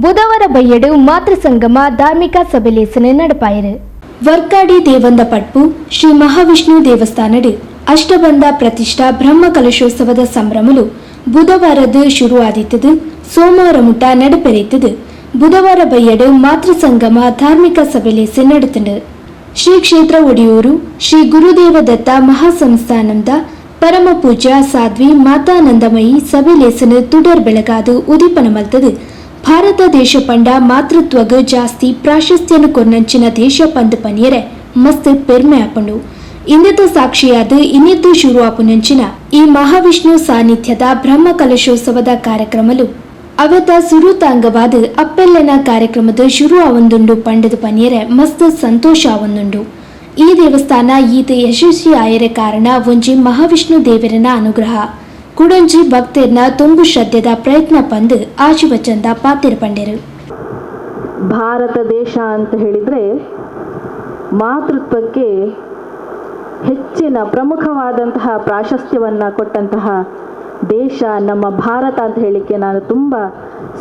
ಬುಧವಾರ ಬಯ್ಯಡು ಮಾತೃ ಸಂಗಮ ಧಾರ್ಮಿಕ ಸಭೆಲೇಸನೆ ನಡಪಾಯಿರು. ವರ್ಕಾಡಿ ದೇವಂದ ಪಡ್ಪು ಶ್ರೀ ಮಹಾವಿಷ್ಣು ದೇವಸ್ಥಾನಡ್ ಅಷ್ಟಬಂಧ ಪ್ರತಿಷ್ಠಾ ಬ್ರಹ್ಮ ಕಲಶೋತ್ಸವದ ಸಂಭ್ರಮಲು ಬುಧವಾರದ್ದು ಶುರುವಾದಿತ್ತದು ಸೋಮವಾರ ಮುಟ ನಡಪೆರೆಯುತ್ತದೆ. ಬುಧವಾರ ಬಯ್ಯಡು ಮಾತೃ ಸಂಗಮ ಧಾರ್ಮಿಕ ಸಭೆಲೇಸೆ ನಡೆತಂಡು. ಶ್ರೀ ಕ್ಷೇತ್ರ ಒಡಿಯೂರು ಶ್ರೀ ಗುರುದೇವ ದತ್ತ ಮಹಾಸಂಸ್ಥಾನದ ಪರಮ ಪೂಜ್ಯ ಸಾಧ್ವಿ ಮಾತಾನಂದಮಯಿ ಸಭೆಲೇಸನು ತುಡರ್ ಬೆಳಗಾದು ಉದೀಪನ ಮಲ್ತದು. ಭಾರತ ದೇಶ ಪಂಡ ಮಾತೃತ್ವಗ ಜಾಸ್ತಿ ಪ್ರಾಶಸ್ತ್ಯನು ಕೊನ್ನಂಚಿನ ದೇಶ ಪಂದ್ ಪನಿಯರೆ ಮಸ್ತ್ ಪೆರ್ಮೆ ಆಪಂಡು. ಇಂದತ ಸಾಕ್ಷಿಯಾದ ಇನ್ನಿತ್ತು ಶುರು ಆಪುನಂಚಿನ ಈ ಮಹಾವಿಷ್ಣು ಸಾನ್ನಿಧ್ಯದ ಬ್ರಹ್ಮ ಕಲಶೋತ್ಸವದ ಕಾರ್ಯಕ್ರಮಲು ಅವತ ಸುರುತಾಂಗವಾದ ಅಪ್ಪೆಲ್ಲನ ಕಾರ್ಯಕ್ರಮದ ಶುರು ಆವೊಂದುಂಡು ಪಂಡದ ಪನಿಯರೆ ಮಸ್ತ್ ಸಂತೋಷ ಆವೊಂದುಂಡು. ಈ ದೇವಸ್ಥಾನ ಈತ ಯಶಸ್ವಿ ಆಯರೆ ಕಾರಣ ಒಂಜಿ ಮಹಾವಿಷ್ಣು ದೇವರನ ಅನುಗ್ರಹ ಕುಡಂಜಿ ಭಕ್ತರನ ತುಂಬು ಶ್ರದ್ಧೆದ ಪ್ರಯತ್ನ ಪಂದು ಆಶೀರ್ವಚಂದ ಪಾತಿರ್ ಪಂಡೆರು. ಭಾರತ ದೇಶ ಅಂತ ಹೇಳಿದರೆ ಮಾತೃತ್ವಕ್ಕೆ ಹೆಚ್ಚಿನ ಪ್ರಮುಖವಾದಂತಹ ಪ್ರಾಶಸ್ತ್ಯವನ್ನು ಕೊಟ್ಟಂತಹ ದೇಶ ನಮ್ಮ ಭಾರತ ಅಂತ ಹೇಳಿಕ್ಕೆ ನಾನು ತುಂಬ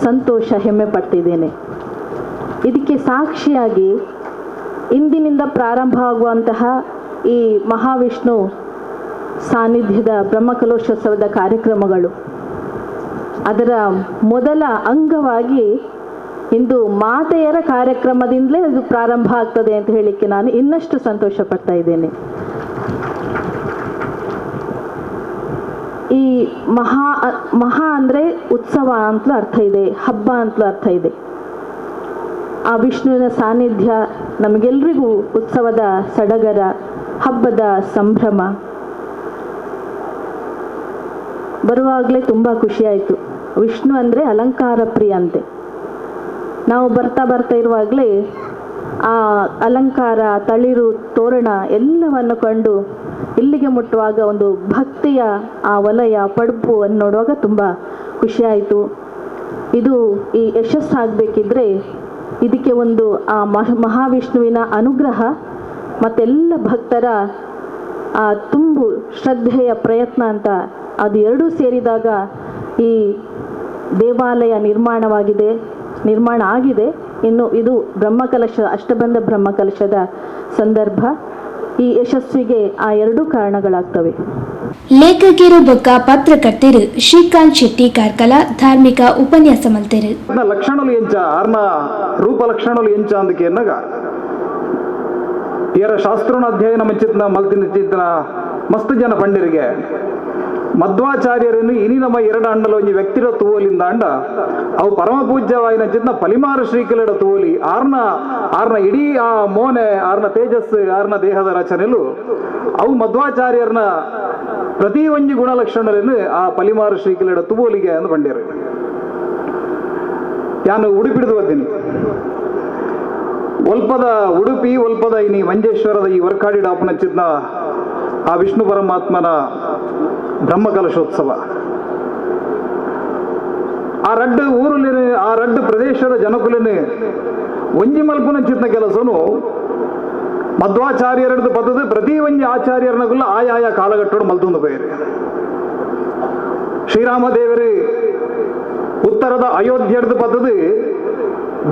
ಸಂತೋಷ ಹೆಮ್ಮೆ ಪಡ್ತಿದ್ದೇನೆ. ಇದಕ್ಕೆ ಸಾಕ್ಷಿಯಾಗಿ ಇಂದಿನಿಂದ ಪ್ರಾರಂಭ ಆಗುವಂತಹ ಈ ಮಹಾವಿಷ್ಣು ಸಾನ್ನಿಧ್ಯದ ಬ್ರಹ್ಮಕಲಶೋತ್ಸವದ ಕಾರ್ಯಕ್ರಮಗಳು ಅದರ ಮೊದಲ ಅಂಗವಾಗಿ ಇಂದು ಮಾತೆಯರ ಕಾರ್ಯಕ್ರಮದಿಂದಲೇ ಇದು ಪ್ರಾರಂಭ ಆಗ್ತದೆ ಅಂತ ಹೇಳಿಕ್ಕೆ ನಾನು ಇನ್ನಷ್ಟು ಸಂತೋಷ ಪಡ್ತಾ ಇದ್ದೇನೆ. ಈ ಮಹಾ ಅಂದರೆ ಉತ್ಸವ ಅಂತಲೂ ಅರ್ಥ ಇದೆ, ಹಬ್ಬ ಅಂತಲೂ ಅರ್ಥ ಇದೆ. ಆ ವಿಷ್ಣುವಿನ ಸಾನ್ನಿಧ್ಯ ನಮಗೆಲ್ರಿಗೂ ಉತ್ಸವದ ಸಡಗರ, ಹಬ್ಬದ ಸಂಭ್ರಮ. ಬರುವಾಗಲೇ ತುಂಬ ಖುಷಿಯಾಯಿತು. ವಿಷ್ಣು ಅಂದರೆ ಅಲಂಕಾರ ಪ್ರಿಯ ಅಂತೆ. ನಾವು ಬರ್ತಾ ಇರುವಾಗಲೇ ಆ ಅಲಂಕಾರ, ತಳಿರು, ತೋರಣ ಎಲ್ಲವನ್ನು ಕಂಡು ಇಲ್ಲಿಗೆ ಮುಟ್ಟುವಾಗ ಒಂದು ಭಕ್ತಿಯ ಆ ವಲಯ ಪಡುಪು ಅನ್ನು ನೋಡುವಾಗ ತುಂಬ ಖುಷಿಯಾಯಿತು. ಇದು ಈ ಯಶಸ್ಸಾಗಬೇಕಿದ್ರೆ ಇದಕ್ಕೆ ಒಂದು ಆ ಮಹಾವಿಷ್ಣುವಿನ ಅನುಗ್ರಹ ಮತ್ತೆಲ್ಲ ಭಕ್ತರ ಆ ತುಂಬು ಶ್ರದ್ಧೆಯ ಪ್ರಯತ್ನ ಅಂತ ಅದು ಎರಡೂ ಸೇರಿದಾಗ ಈ ದೇವಾಲಯ ನಿರ್ಮಾಣ ಆಗಿದೆ. ಇನ್ನು ಇದು ಬ್ರಹ್ಮಕಲಶ, ಅಷ್ಟಬಂಧ ಬ್ರಹ್ಮಕಲಶದ ಸಂದರ್ಭ. ಈ ಯಶಸ್ವಿಗೆ ಆ ಎರಡೂ ಕಾರಣಗಳಾಗ್ತವೆ. ಲೇಖಕಿರು ಬೊಕ್ಕ ಪತ್ರಕರ್ತೆರು ಶ್ರೀಕಾಂತ್ ಶೆಟ್ಟಿ ಕಾರ್ಕಳ ಧಾರ್ಮಿಕ ಉಪನ್ಯಾಸ ಮಲ್ತೆರು. ಲಕ್ಷಣಲು ಎಂಚ ಆರ್ನ ರೂಪ ಲಕ್ಷಣಲು ಎಂಚ ಅಂದಕ್ಕೆ ಎನ್ನಗ ಇಯರ ಶಾಸ್ತ್ರನ ಅಧ್ಯಯನ ಮಂಚಿತ್ನ ಮಲ್ತಿನ ಮಸ್ತ್ ಜನ ಪಂಡಿರಿಗೆ ಮಧ್ವಾಚಾರ್ಯರನ್ನು ಇನಿ ನಮ್ಮ ಎರಡು ಅಂಡಲ ಒಂಜಿ ವ್ಯಕ್ತಿರ ತೂವಲಿಂದ ಅಂಡ ಅವು ಪರಮ ಪೂಜ್ಯವಾಯಿನ ಚಿತ್ನ ಪಲಿಮಾರ ಶ್ರೀಕಲಡ ತೂವಲಿ ಆರ್ನ ಇಡೀ ಆ ಮೋನೆ, ಆರ್ನ ತೇಜಸ್, ಆರ್ನ ದೇಹದ ರಚನೆಲು ಅವು ಮಧ್ವಾಚಾರ್ಯರನ ಪ್ರತಿ ಒಂಜಿ ಗುಣಲಕ್ಷಣಗಳನ್ನು ಆ ಪಲಿಮಾರ ಶ್ರೀಕಲಡ ತೂವಲಿಗೆ ಅಂದು ಬಂಡಿರು. ನಾನು ಉಡುಪಿಡಿದು ಬರ್ತೀನಿ. ಒಲ್ಪದ ಉಡುಪಿ, ಒಲ್ಪದ ಇನಿ ಮಂಜೇಶ್ವರದ ಈ ವರ್ಕಾಡಿ ಡಾಪನ ಚಿತ್ನ ಆ ವಿಷ್ಣು ಪರಮಾತ್ಮನ ಬ್ರಹ್ಮಕಲಶೋತ್ಸವ ಆ ರಡ್ಡು ಊರಲ್ಲಿ ಆ ರಡ್ಡು ಪ್ರದೇಶದ ಜನಕುಲನ್ನು ಒಂಜಿ ಮಲ್ಪುನ ಚಿತ್ನ ಕೆಲಸನು ಮಧ್ವಾಚಾರ್ಯರದ್ದು ಬರ್ತದೆ. ಪ್ರತಿ ಒಂಜಿ ಆಚಾರ್ಯರನಗುಲ್ಲ ಆಯಾಯ ಕಾಲಘಟ್ಟೋಡು ಮಲ್ತೊಂದು ಬೇರೆ. ಶ್ರೀರಾಮ ದೇವರು ಉತ್ತರದ ಅಯೋಧ್ಯೆಡ್ದು ಬರ್ತದೆ.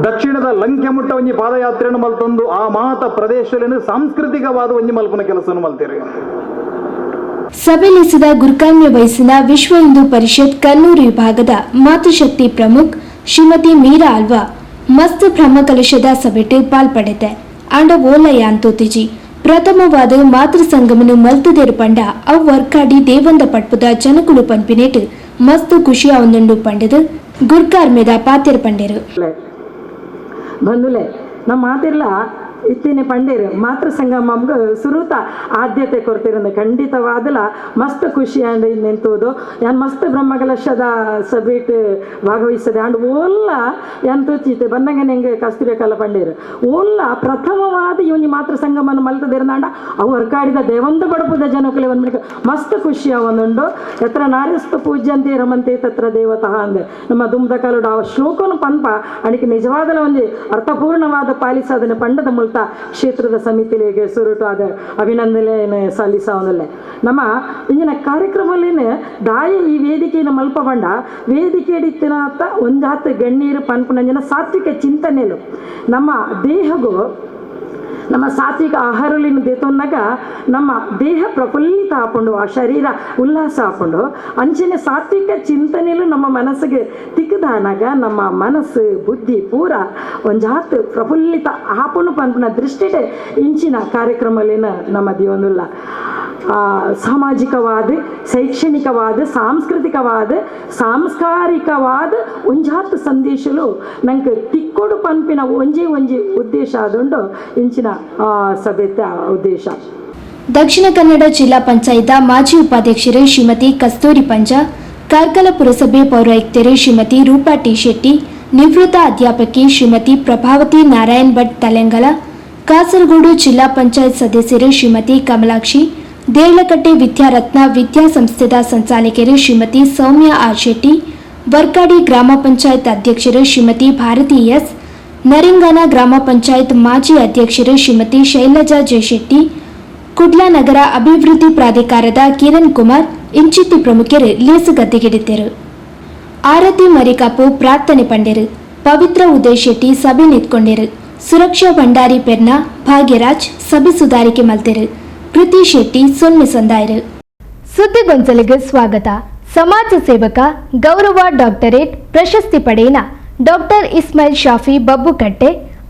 ದಕ್ಷಿಣದ ಲಂಕೆ ಮುಟ್ಟ ಒಂಜಿ ಪಾದಯಾತ್ರೆಯನ್ನು ಮಲ್ತೊಂದು ಆ ಮಾತ ಪ್ರದೇಶದಲ್ಲಿ ಸಾಂಸ್ಕೃತಿಕವಾದ ಒಂಜಿ ಮಲ್ಪನ ಕೆಲಸವನ್ನು ಮಲ್ತೀರಿ. ಸಭೆಯಲ್ಲಿಸಿದ ಗುರ್ಕಾನ್ಯ ವಯಸ್ಸಿನ ವಿಶ್ವ ಹಿಂದೂ ಪರಿಷತ್ ಕನ್ನೂರು ವಿಭಾಗದ ಮಾತೃಶಕ್ತಿ ಪ್ರಮುಖ್ ಶ್ರೀಮತಿ ಮೀರಾ ಅಲ್ವಾ ಮಸ್ತ್ ಬ್ರಹ್ಮಕಲಶದ ಸಭೆಟ್ ಪಾಲ್ಪಡೆತೆ ಅಂಡ ಓಲಯ ಅಂತೋತಿಜಿ ಪ್ರಥಮವಾದ ಮಾತೃ ಸಂಗಮನು ಮಲ್ತದೇರು ಪಂಡ ಅವು ವರ್ಕಾಡಿ ದೇವಂದ ಪಟ್ಪುದ ಜನಕುಲು ಪಂಪಿನೇಟ್ ಮಸ್ತ್ ಖುಷಿಯ ಒಂದೊಂದು ಪಂಡದು ಗುರ್ಕಾರ್ ಮೇದ ಪಾತೆರ್ ಪಂಡೇರು ಬಂಧುಲೆ ನಮ್ಮ ಮಾತಿರ್ಲ ಇತ್ತಿನ ಪಂಡೇರು ಮಾತೃ ಸಂಗಮಂಗೆ ಸುರುತ ಆದ್ಯತೆ ಕೊಡ್ತಿರೋದು ಖಂಡಿತವಾದಲ ಮಸ್ತ್ ಖುಷಿಯಂಡು ನಿಂತೋದು ಯಾನ್ ಮಸ್ತ್ ಬ್ರಹ್ಮಕಲಶದ ಸಭೆಟ್ ಭಾಗವಹಿಸದೆ ಅಂಡ್ ಓಲ್ಲ ಎಂತೂಚಿತೆ ಬಂದಂಗೆ ನಂಗೆ ಕಸ್ತೂರಿ ಕಲ ಪಂಡೇರು ಓಲ್ಲ ಪ್ರಥಮವಾದ ಇವನಿ ಮಾತೃ ಸಂಗಮನ ಮಲ್ತದಿರಂದಾಂಡ ಅವು ಹೊರ್ಕಾಡಿದ ದೇವಂತ ಬಡಪುದ ಜನಕಲೆ ಒಂದು ಮಸ್ತ್ ಖುಷಿಯ ಒಂದುಂಡು ಎತ್ರ ನಾರ್ಯಸ್ತ ಪೂಜ್ಯಂತೆ ರಮಂತೆ ತತ್ರ ದೇವತಃ ಅಂದೆ ನಮ್ಮ ದುಮ್ದ ಕಾಲುಡು ಆ ಶ್ಲೋಕನು ಪಂಪ ಅಣಿಕೆ ನಿಜವಾದಲ ಒಂದು ಅರ್ಥಪೂರ್ಣವಾದ ಪಾಲಿಸೋದನ್ನು ಪಂಡದ ಮೂಲಕ ಕ್ಷೇತ್ರದ ಸಮಿತಿಗೆ ಸುರುಟು ಆದ ಅಭಿನಂದನೆ ಸಲ್ಲಿಸವನಲ್ಲೇ ನಮ್ಮ ಇಂಜಿನ ಕಾರ್ಯಕ್ರಮಲೇನೆ ದಾಯ ಈ ವೇದಿಕೆಯನ್ನು ಮಲ್ಪ ಬಂಡ ವೇದಿಕೆ ಇಡಿತ್ತಿನ ಒಂದಾತ ಗಣ್ಣೀರು ಪನ್ಪುನಂಜನ ಸಾತ್ವಿಕ ಚಿಂತನೆಲು ನಮ್ಮ ದೇಹಗೂ ನಮ್ಮ ಸಾತ್ವಿಕ ಆಹಾರಲಿನ ದೇತೊನ್ನಾಗ ನಮ್ಮ ದೇಹ ಪ್ರಫುಲ್ಲಿತ ಹಾಕೊಂಡು ಆ ಶರೀರ ಉಲ್ಲಾಸ ಹಾಕೊಂಡು ಅಂಚಿನ ಸಾತ್ವಿಕ ಚಿಂತನೆಯಲ್ಲೂ ನಮ್ಮ ಮನಸ್ಸಿಗೆ ತಿಕ್ಕದಾನಾಗ ನಮ್ಮ ಮನಸ್ಸು ಬುದ್ಧಿ ಪೂರ ಒಂಜಾತ್ ಪ್ರಫುಲ್ಲಿತ ಹಾಪುನು ಪನ್ಪುನ ದೃಷ್ಟಿಡೆ ಇಂಚಿನ ಕಾರ್ಯಕ್ರಮಲೇನ ನಮ್ಮ ದೇವನುಲ್ಲ ಸಾಮಾಜಿಕವಾದ ಶೈಕ್ಷಣಿಕವಾದ ಸಾಂಸ್ಕೃತಿಕವಾದ ಸಾಂಸ್ಕಾರಿಕವಾದ ಒಂಜಾತ್ ಸಂದೇಶಲು ನಂಗೆ ತಿಕ್ಕೋಡು ಪನ್ಪಿನ ಒಂಜಿ ಉದ್ದೇಶ ಆದುಂಡು ಇಂಚಿನ ಸಭೆತ ಉದ್ದೇಶ. ದಕ್ಷಿಣ ಕನ್ನಡ ಜಿಲ್ಲಾ ಪಂಚಾಯತ ಮಾಜಿ ಉಪಾಧ್ಯಕ್ಷರು ಶ್ರೀಮತಿ ಕಸ್ತೂರಿ ಪಂಜ, ಕಾರ್ಕಳ ಪುರಸಭೆ ಪೌರಾಯುಕ್ತರು ಶ್ರೀಮತಿ ರೂಪಾ ಟಿ ಶೆಟ್ಟಿ, ನಿವೃತ್ತ ಅಧ್ಯಾಪಕಿ ಶ್ರೀಮತಿ ಪ್ರಭಾವತಿ ನಾರಾಯಣ್ ಭಟ್ ತಲೆಂಗಲ, ಕಾಸರಗೋಡು ಜಿಲ್ಲಾ ಪಂಚಾಯತ್ ಸದಸ್ಯರು ಶ್ರೀಮತಿ ಕಮಲಾಕ್ಷಿ, ದೇರ್ಲಕಟ್ಟೆ ವಿದ್ಯಾರತ್ನ ವಿದ್ಯಾಸಂಸ್ಥೆದ ಸಂಚಾಲಕರು ಶ್ರೀಮತಿ ಸೌಮ್ಯ ಆರ್ ಶೆಟ್ಟಿ, ವರ್ಕಾಡಿ ಗ್ರಾಮ ಪಂಚಾಯತ್ ಅಧ್ಯಕ್ಷರು ಶ್ರೀಮತಿ ಭಾರತಿ ಎಸ್, ನರಿಂಗಾನ ಗ್ರಾಮ ಪಂಚಾಯತ್ ಮಾಜಿ ಅಧ್ಯಕ್ಷರು ಶ್ರೀಮತಿ ಶೈಲಜಾ ಜಯಶೆಟ್ಟಿ, ಕುಡ್ಲಾ ನಗರ ಅಭಿವೃದ್ಧಿ ಪ್ರಾಧಿಕಾರದ ಕಿರಣ್ ಕುಮಾರ್ ಇಂಚಿತ್ತಿ ಪ್ರಮುಖರು ಲೇಸು ಗದ್ದೆಗಿಡಿದ್ದರು. ಆರತಿ ಮರಿಕಾಪು ಪ್ರಾರ್ಥನೆ ಪಂಡೆರು, ಪವಿತ್ರ ಉದಯ್ ಶೆಟ್ಟಿ ಸಭೆ ನಿಂತ್ಕೊಂಡರು, ಸುರಕ್ಷಾ ಭಂಡಾರಿ ಪೆರ್ನಾ ಭಾಗ್ಯರಾಜ್ ಸಭೆ ಸುಧಾರಿಕೆ ಮಲ್ತೆರು, ಕೃತಿ ಶೆಟ್ಟಿ ಸೊನ್ನೆ ಸಂದಾಯರು. ಸುದ್ದಿಗೊಂಚಲಿಗೆ ಸ್ವಾಗತ. ಸಮಾಜ ಸೇವಕ ಗೌರವ ಡಾಕ್ಟರೇಟ್ ಪ್ರಶಸ್ತಿ ಪಡೆಯಿನ ಡಾಕ್ಟರ್ ಇಸ್ಮಾಯಿಲ್ ಶಾಫಿ ಬಬ್ಬುಕಟ್ಟೆ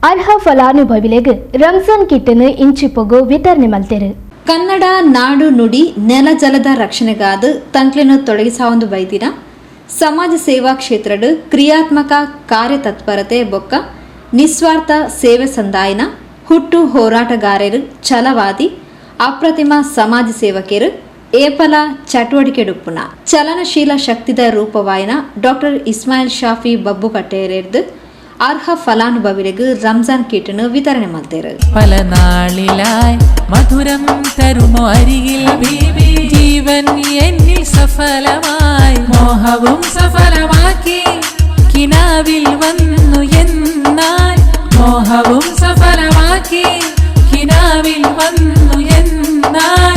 ಅರ್ಹ ಫಲಾನುಭವಿಗಳಿಗೆ ರಂಜಾನ್ ಕಿಟ್ಟನ್ನು ಇಂಚಿಪೊಗು ವಿತರಣೆ ಮಲ್ತೆರು. ಕನ್ನಡ ನಾಡು ನುಡಿ ನೆಲ ಜಲದ ರಕ್ಷಣೆಗಾದ ತಂಕ್ಲೆನು ತೊಡಗಿಸಾವೊಂದು ಬೈದಿನ ಸಮಾಜ ಸೇವಾ ಕ್ಷೇತ್ರದ ಕ್ರಿಯಾತ್ಮಕ ಕಾರ್ಯತತ್ಪರತೆ ಬೊಕ್ಕ ನಿಸ್ವಾರ್ಥ ಸೇವೆ ಸಂದಾಯನ ಹುಟ್ಟು ಹೋರಾಟಗಾರರು ಛಲವಾದಿ ಅಪ್ರತಿಮ ಸಮಾಜ ಸೇವಕರು ಏಪಲ ಚಟುವಟಿಕೆ ಡುಪ್ಪುನ ಚಲನಶೀಲ ಶಕ್ತಿದ ರೂಪವಾಯಿನ ಡಾಕ್ಟರ್ ಇಸ್ಮಾಯಿಲ್ ಶಾಫಿ ಬಬ್ಬುಕಟ್ಟೆಯರೆರ್ದು ಅರ್ಹ ಫಲಾನುಭವಿಗಳಿಗೆ ರಂಜಾನ್ ಕಿಟ್ನು വിതരണം ಮಾಡ್ತಾರೆ. പലനാളിലായി മധുരം തരുമോ അരികിൽ ബീബി ജീവൻ എന്നിൽ സഫലമായി മോഹവും സഫലമാക്കി കിനാവിൽ വന്നു എന്നാൽ മോഹവും സഫലമാക്കി കിനാവിൽ വന്നു എന്നാൽ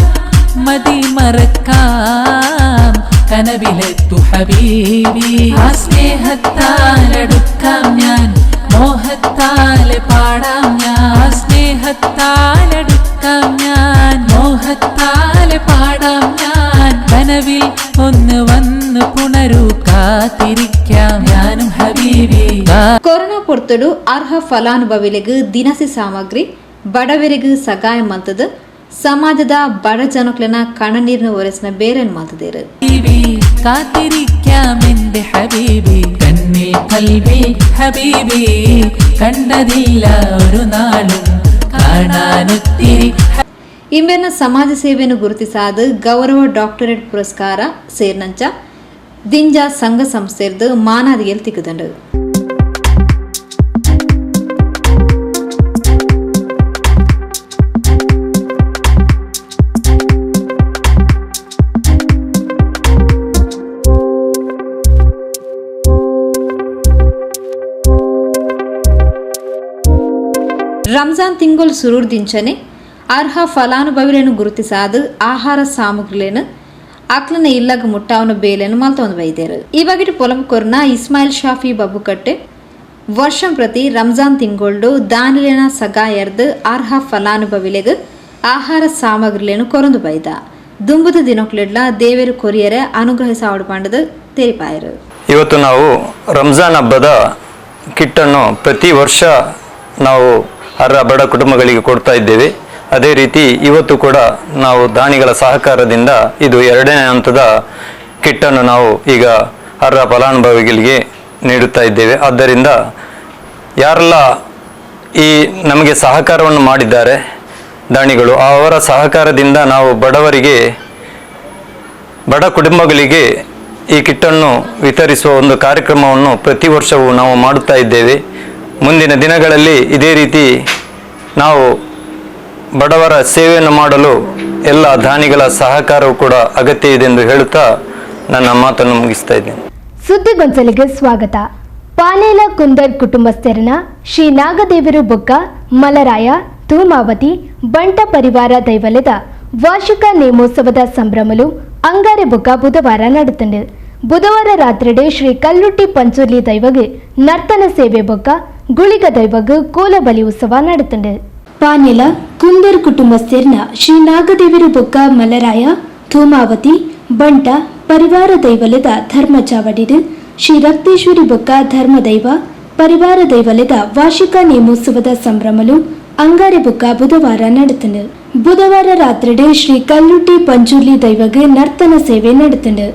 മതി മറക്കാം കനവിലെത്തു ഹബീബി ആ സ്നേഹത്താലടുക്കാം ഞാൻ മോഹത്താലെ പാടാം ഞാൻ സ്നേഹത്താലടുക്കാം ഞാൻ മോഹത്താലെ പാടാം ഞാൻ കനവിൽ ഒന്ന് വന്ന് പുണരൂ കാത്തിരിക്കാം ഞാനും ഹബീബി. ಕೊರೋನಾ ಪೊರ್ತಡು ಅರ್ಹ ಫಲಾನುಭವಿಗಳಿಗೆ ದಿನಸಿ ಸಾಮಗ್ರಿ ಬಡವರಿಗೆ ಸಹಾಯ ಮಾಡ್ತದೆ. ಸಮಾಜದ ಬಡ ಜನಕ್ಲನ ಕಣ್ಣನೀರಿನ ಒರೆಸಿನ ಬೇರೆನ್ ಮಾತದೇರು. കാത്തിരിക്കാം എന്റെ ഹബീബി കണ്ണിൽ കൽബി ഹബീബി കണ്ടതില്ല ഒരു നാളും കാണാനൊത്തിരി. ಇಂಬೆನ ಸಮಾಜ ಸೇವೆಯನ್ನು ಗುರುತಿಸಾದ ಗೌರವ ಡಾಕ್ಟರೇಟ್ ಪುರಸ್ಕಾರ ಸೇರ್ನಂಚ ದಿಂಜ ಸಂಘ ಸಂಸ್ಥೆರ್ದು ಮಾನಾದಿಯಲ್ಲಿ ತಿಕ್ಕುದಂಡು. ರಂಜಾನ್ ತಿಂಗಳು ಸುರೂರ್ ದಿಂಚನೆ ಅರ್ಹ ಫಲಾನುಭವಿಗಳನ್ನು ಗುರುತಿಸಾದ ಆಹಾರ ಸಾಮಗ್ರಿಗಳನ್ನು ಅಕ್ಲನ ಇಲ್ಲಗ ಮುಟ್ಟಾವನ ಬೇಲೆಯನ್ನು ಮಲ್ತೊಂದು ಬೈದೇರು. ಇವಾಗಿಟ್ಟು ಪೊಲಂ ಕೊರ್ನ ಇಸ್ಮಾಯಿಲ್ ಶಾಫಿ ಬಬ್ಬುಕಟ್ಟೆ ವರ್ಷಂ ಪ್ರತಿ ರಂಜಾನ್ ತಿಂಗೊಳ್ಡು ದಾನಿಲಿನ ಸಗಾಯರ್ದು ಅರ್ಹ ಫಲಾನುಭವಿಲೆಗ್ ಆಹಾರ ಸಾಮಗ್ರಿಲೇನು ಕೊರೊಂದು ಬೈದ ದುಂಬುದ ದಿನಕ್ಲೆಡ್ಲ ದೇವೇರು ಕೊರಿಯರೆ ಅನುಗ್ರಹಿಸಾವಡು ಪಂಡದು ತೆರಿಪಾಯರು. ಇವತ್ತು ನಾವು ರಂಜಾನ್ ಹಬ್ಬದ ಕಿಟ್ಟನ್ನು ಪ್ರತಿ ವರ್ಷ ನಾವು ಅರ್ಹ ಬಡ ಕುಟುಂಬಗಳಿಗೆ ಕೊಡ್ತಾ ಇದ್ದೇವೆ. ಅದೇ ರೀತಿ ಇವತ್ತು ಕೂಡ ನಾವು ದಾನಿಗಳ ಸಹಕಾರದಿಂದ ಇದು 2ನೇ ಹಂತದ ಕಿಟ್ಟನ್ನು ನಾವು ಈಗ ಅರ್ಹ ಫಲಾನುಭವಿಗಳಿಗೆ ನೀಡುತ್ತಾ ಇದ್ದೇವೆ. ಆದ್ದರಿಂದ ಯಾರೆಲ್ಲ ಈ ನಮಗೆ ಸಹಕಾರವನ್ನು ಮಾಡಿದ್ದಾರೆ ದಾನಿಗಳು, ಅವರ ಸಹಕಾರದಿಂದ ನಾವು ಬಡ ಕುಟುಂಬಗಳಿಗೆ ಈ ಕಿಟ್ಟನ್ನು ವಿತರಿಸುವ ಒಂದು ಕಾರ್ಯಕ್ರಮವನ್ನು ಪ್ರತಿ ವರ್ಷವೂ ನಾವು ಮಾಡುತ್ತಾ ಇದ್ದೇವೆ. ಮುಂದಿನ ದಿನಗಳಲ್ಲಿ ಇದೇ ರೀತಿ ನಾವು ಬಡವರ ಸೇವೆಯನ್ನು ಮಾಡಲು ಎಲ್ಲ ದಾನಿಗಳ ಸಹಕಾರವೂ ಕೂಡ ಅಗತ್ಯ ಇದೆ ಎಂದು ಹೇಳುತ್ತಾ ನನ್ನ ಮಾತನ್ನು ಮುಗಿಸ್ತಾ ಇದ್ದೇನೆ. ಸುದ್ದಿಗೊಂಚಲಿಗೆ ಸ್ವಾಗತ. ಪಾನೇಲ ಕುಂದರ್ ಕುಟುಂಬಸ್ಥರನ ಶ್ರೀ ನಾಗದೇವರು ಬೊಕ್ಕ ಮಲರಾಯ ಧೂಮಾವತಿ ಬಂಟ ಪರಿವಾರ ದೈವಲೆದ ವಾರ್ಷಿಕ ನೇಮೋತ್ಸವದ ಸಂಭ್ರಮಲು ಅಂಗಾರೆ ಬೊಕ್ಕ ಬುಧವಾರ ನಡೆತಂಡು. ಬುಧವಾರ ರಾತ್ರಿಡೆ ಶ್ರೀ ಕಲ್ಲುಟ್ಟಿ ಪಂಚುರ್ಲಿ ದೈವಗೆ ನರ್ತನ ಸೇವೆ ಬೊಕ್ಕ ಗುಳಿಗ ದೈವಗ್ ಕೋಲ ಬಲಿ ಉತ್ಸವ ನಡೆತಂಡು. ಪಾನೇಲ ಕುಂದರ್ ಕುಟುಂಬಸ್ಥರನ ಶ್ರೀ ನಾಗದೇವರು ಬೊಕ್ಕ ಮಲರಾಯ ಧೂಮಾವತಿ ಬಂಟ ಪರಿವಾರ ದೈವಲೆದ ಧರ್ಮ ಚಾವಡಿದು ಶ್ರೀ ರಕ್ತೇಶ್ವರಿ ಬೊಕ್ಕ ಧರ್ಮದೈವ ಪರಿವಾರ ದೈವಲೆದ ವಾರ್ಷಿಕ ನೇಮೋತ್ಸವದ ಸಂಭ್ರಮಲು ಅಂಗಾರೆ ಬೊಕ್ಕ ಬುಧವಾರ ನಡೆತಂಡು. ಬುಧವಾರ ರಾತ್ರಿಡೆ ಶ್ರೀ ಕಲ್ಲುಟ್ಟಿ ಪಂಚುರ್ಲಿ ದೈವಗೆ ನರ್ತನ ಸೇವೆ ನಡೆತಂಡು.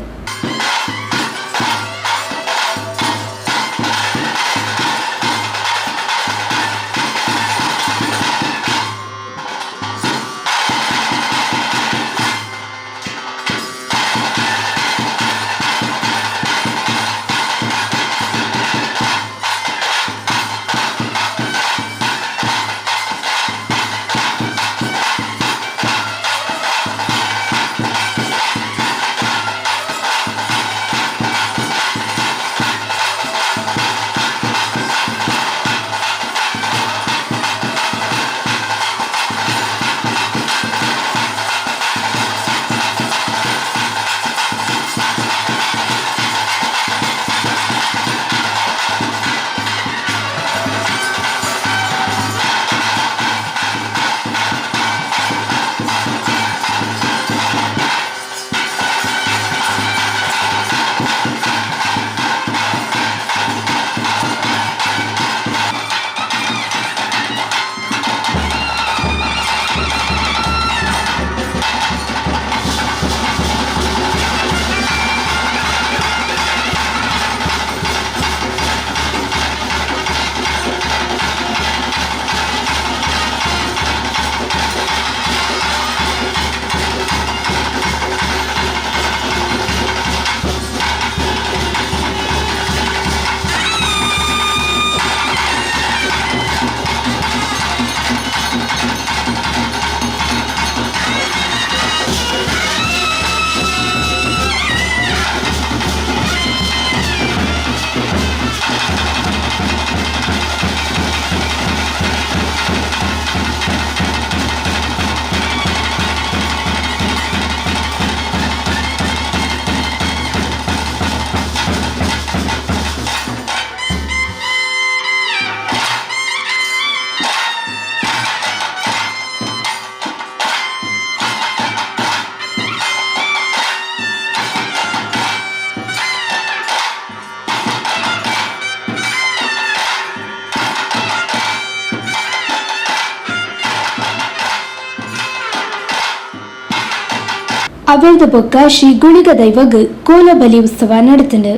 ಅವರದ ಬೊಕ್ಕ ಶ್ರೀ ಗುಳಿಗ ದೈವಗ್ ಕೋಲ ಬಲಿ ಉತ್ಸವ ನಡೆತಂಡು.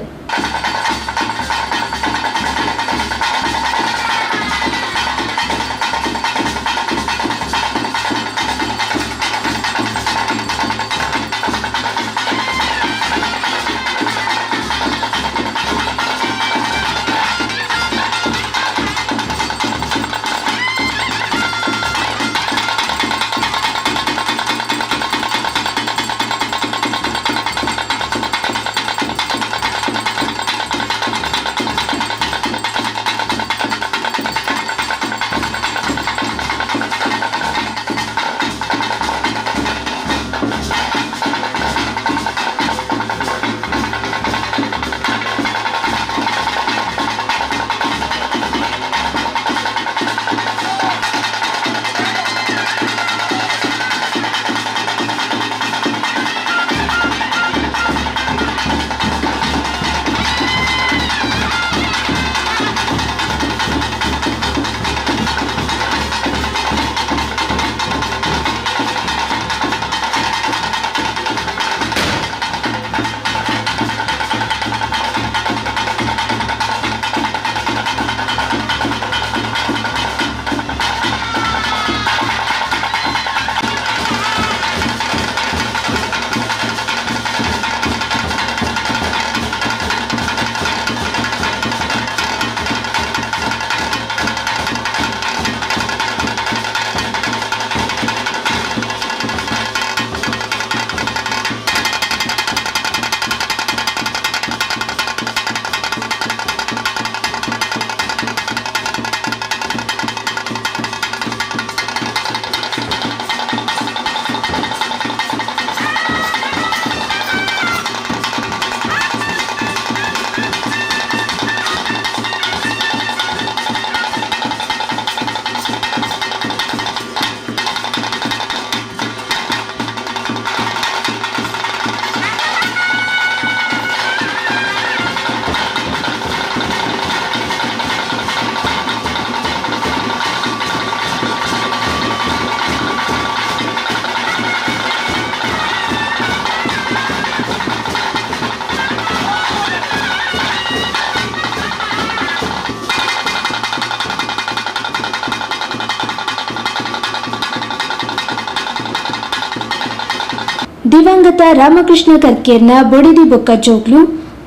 ದಿವಂಗತ ರಾಮಕೃಷ್ಣ ಕರ್ಕೇರ್ನ ಬೊಡಿದಿ ಬೊಕ್ಕ ಜೋಗ್ಲು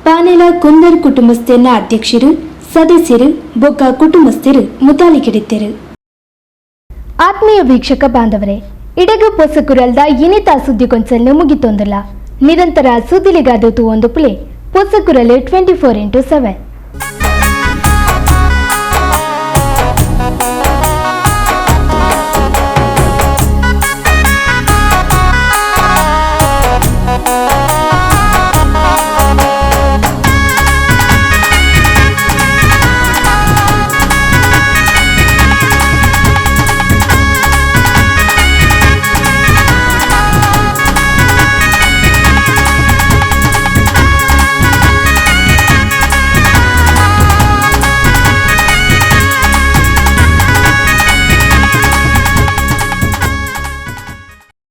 ಪಾನೆಲ ಕುಂದರ್ ಕುಟುಂಬಸ್ಥೆರ್ನ ಅಧ್ಯಕ್ಷರು ಸದಸ್ಯರು ಬೊಕ್ಕ ಕುಟುಂಬಸ್ಥರು ಮುತಾಲಿಕೆಡಿತ್ತರು. ಆತ್ಮೀಯ ವೀಕ್ಷಕ ಬಾಂಧವರೇ, ಇಡಗು ಪೊಸಕುರಲ್ದ ಇನಿತ ಸುದ್ದಿಗೊಂಚಲ್ನು ಮುಗಿತೊಂದುಲ್ಲ. ನಿರಂತರ ಸುದ್ದಿಲಿಗಾದತು ಒಂದು ಪ್ಲೇ ಪೊಸಕುರಲು 24x7.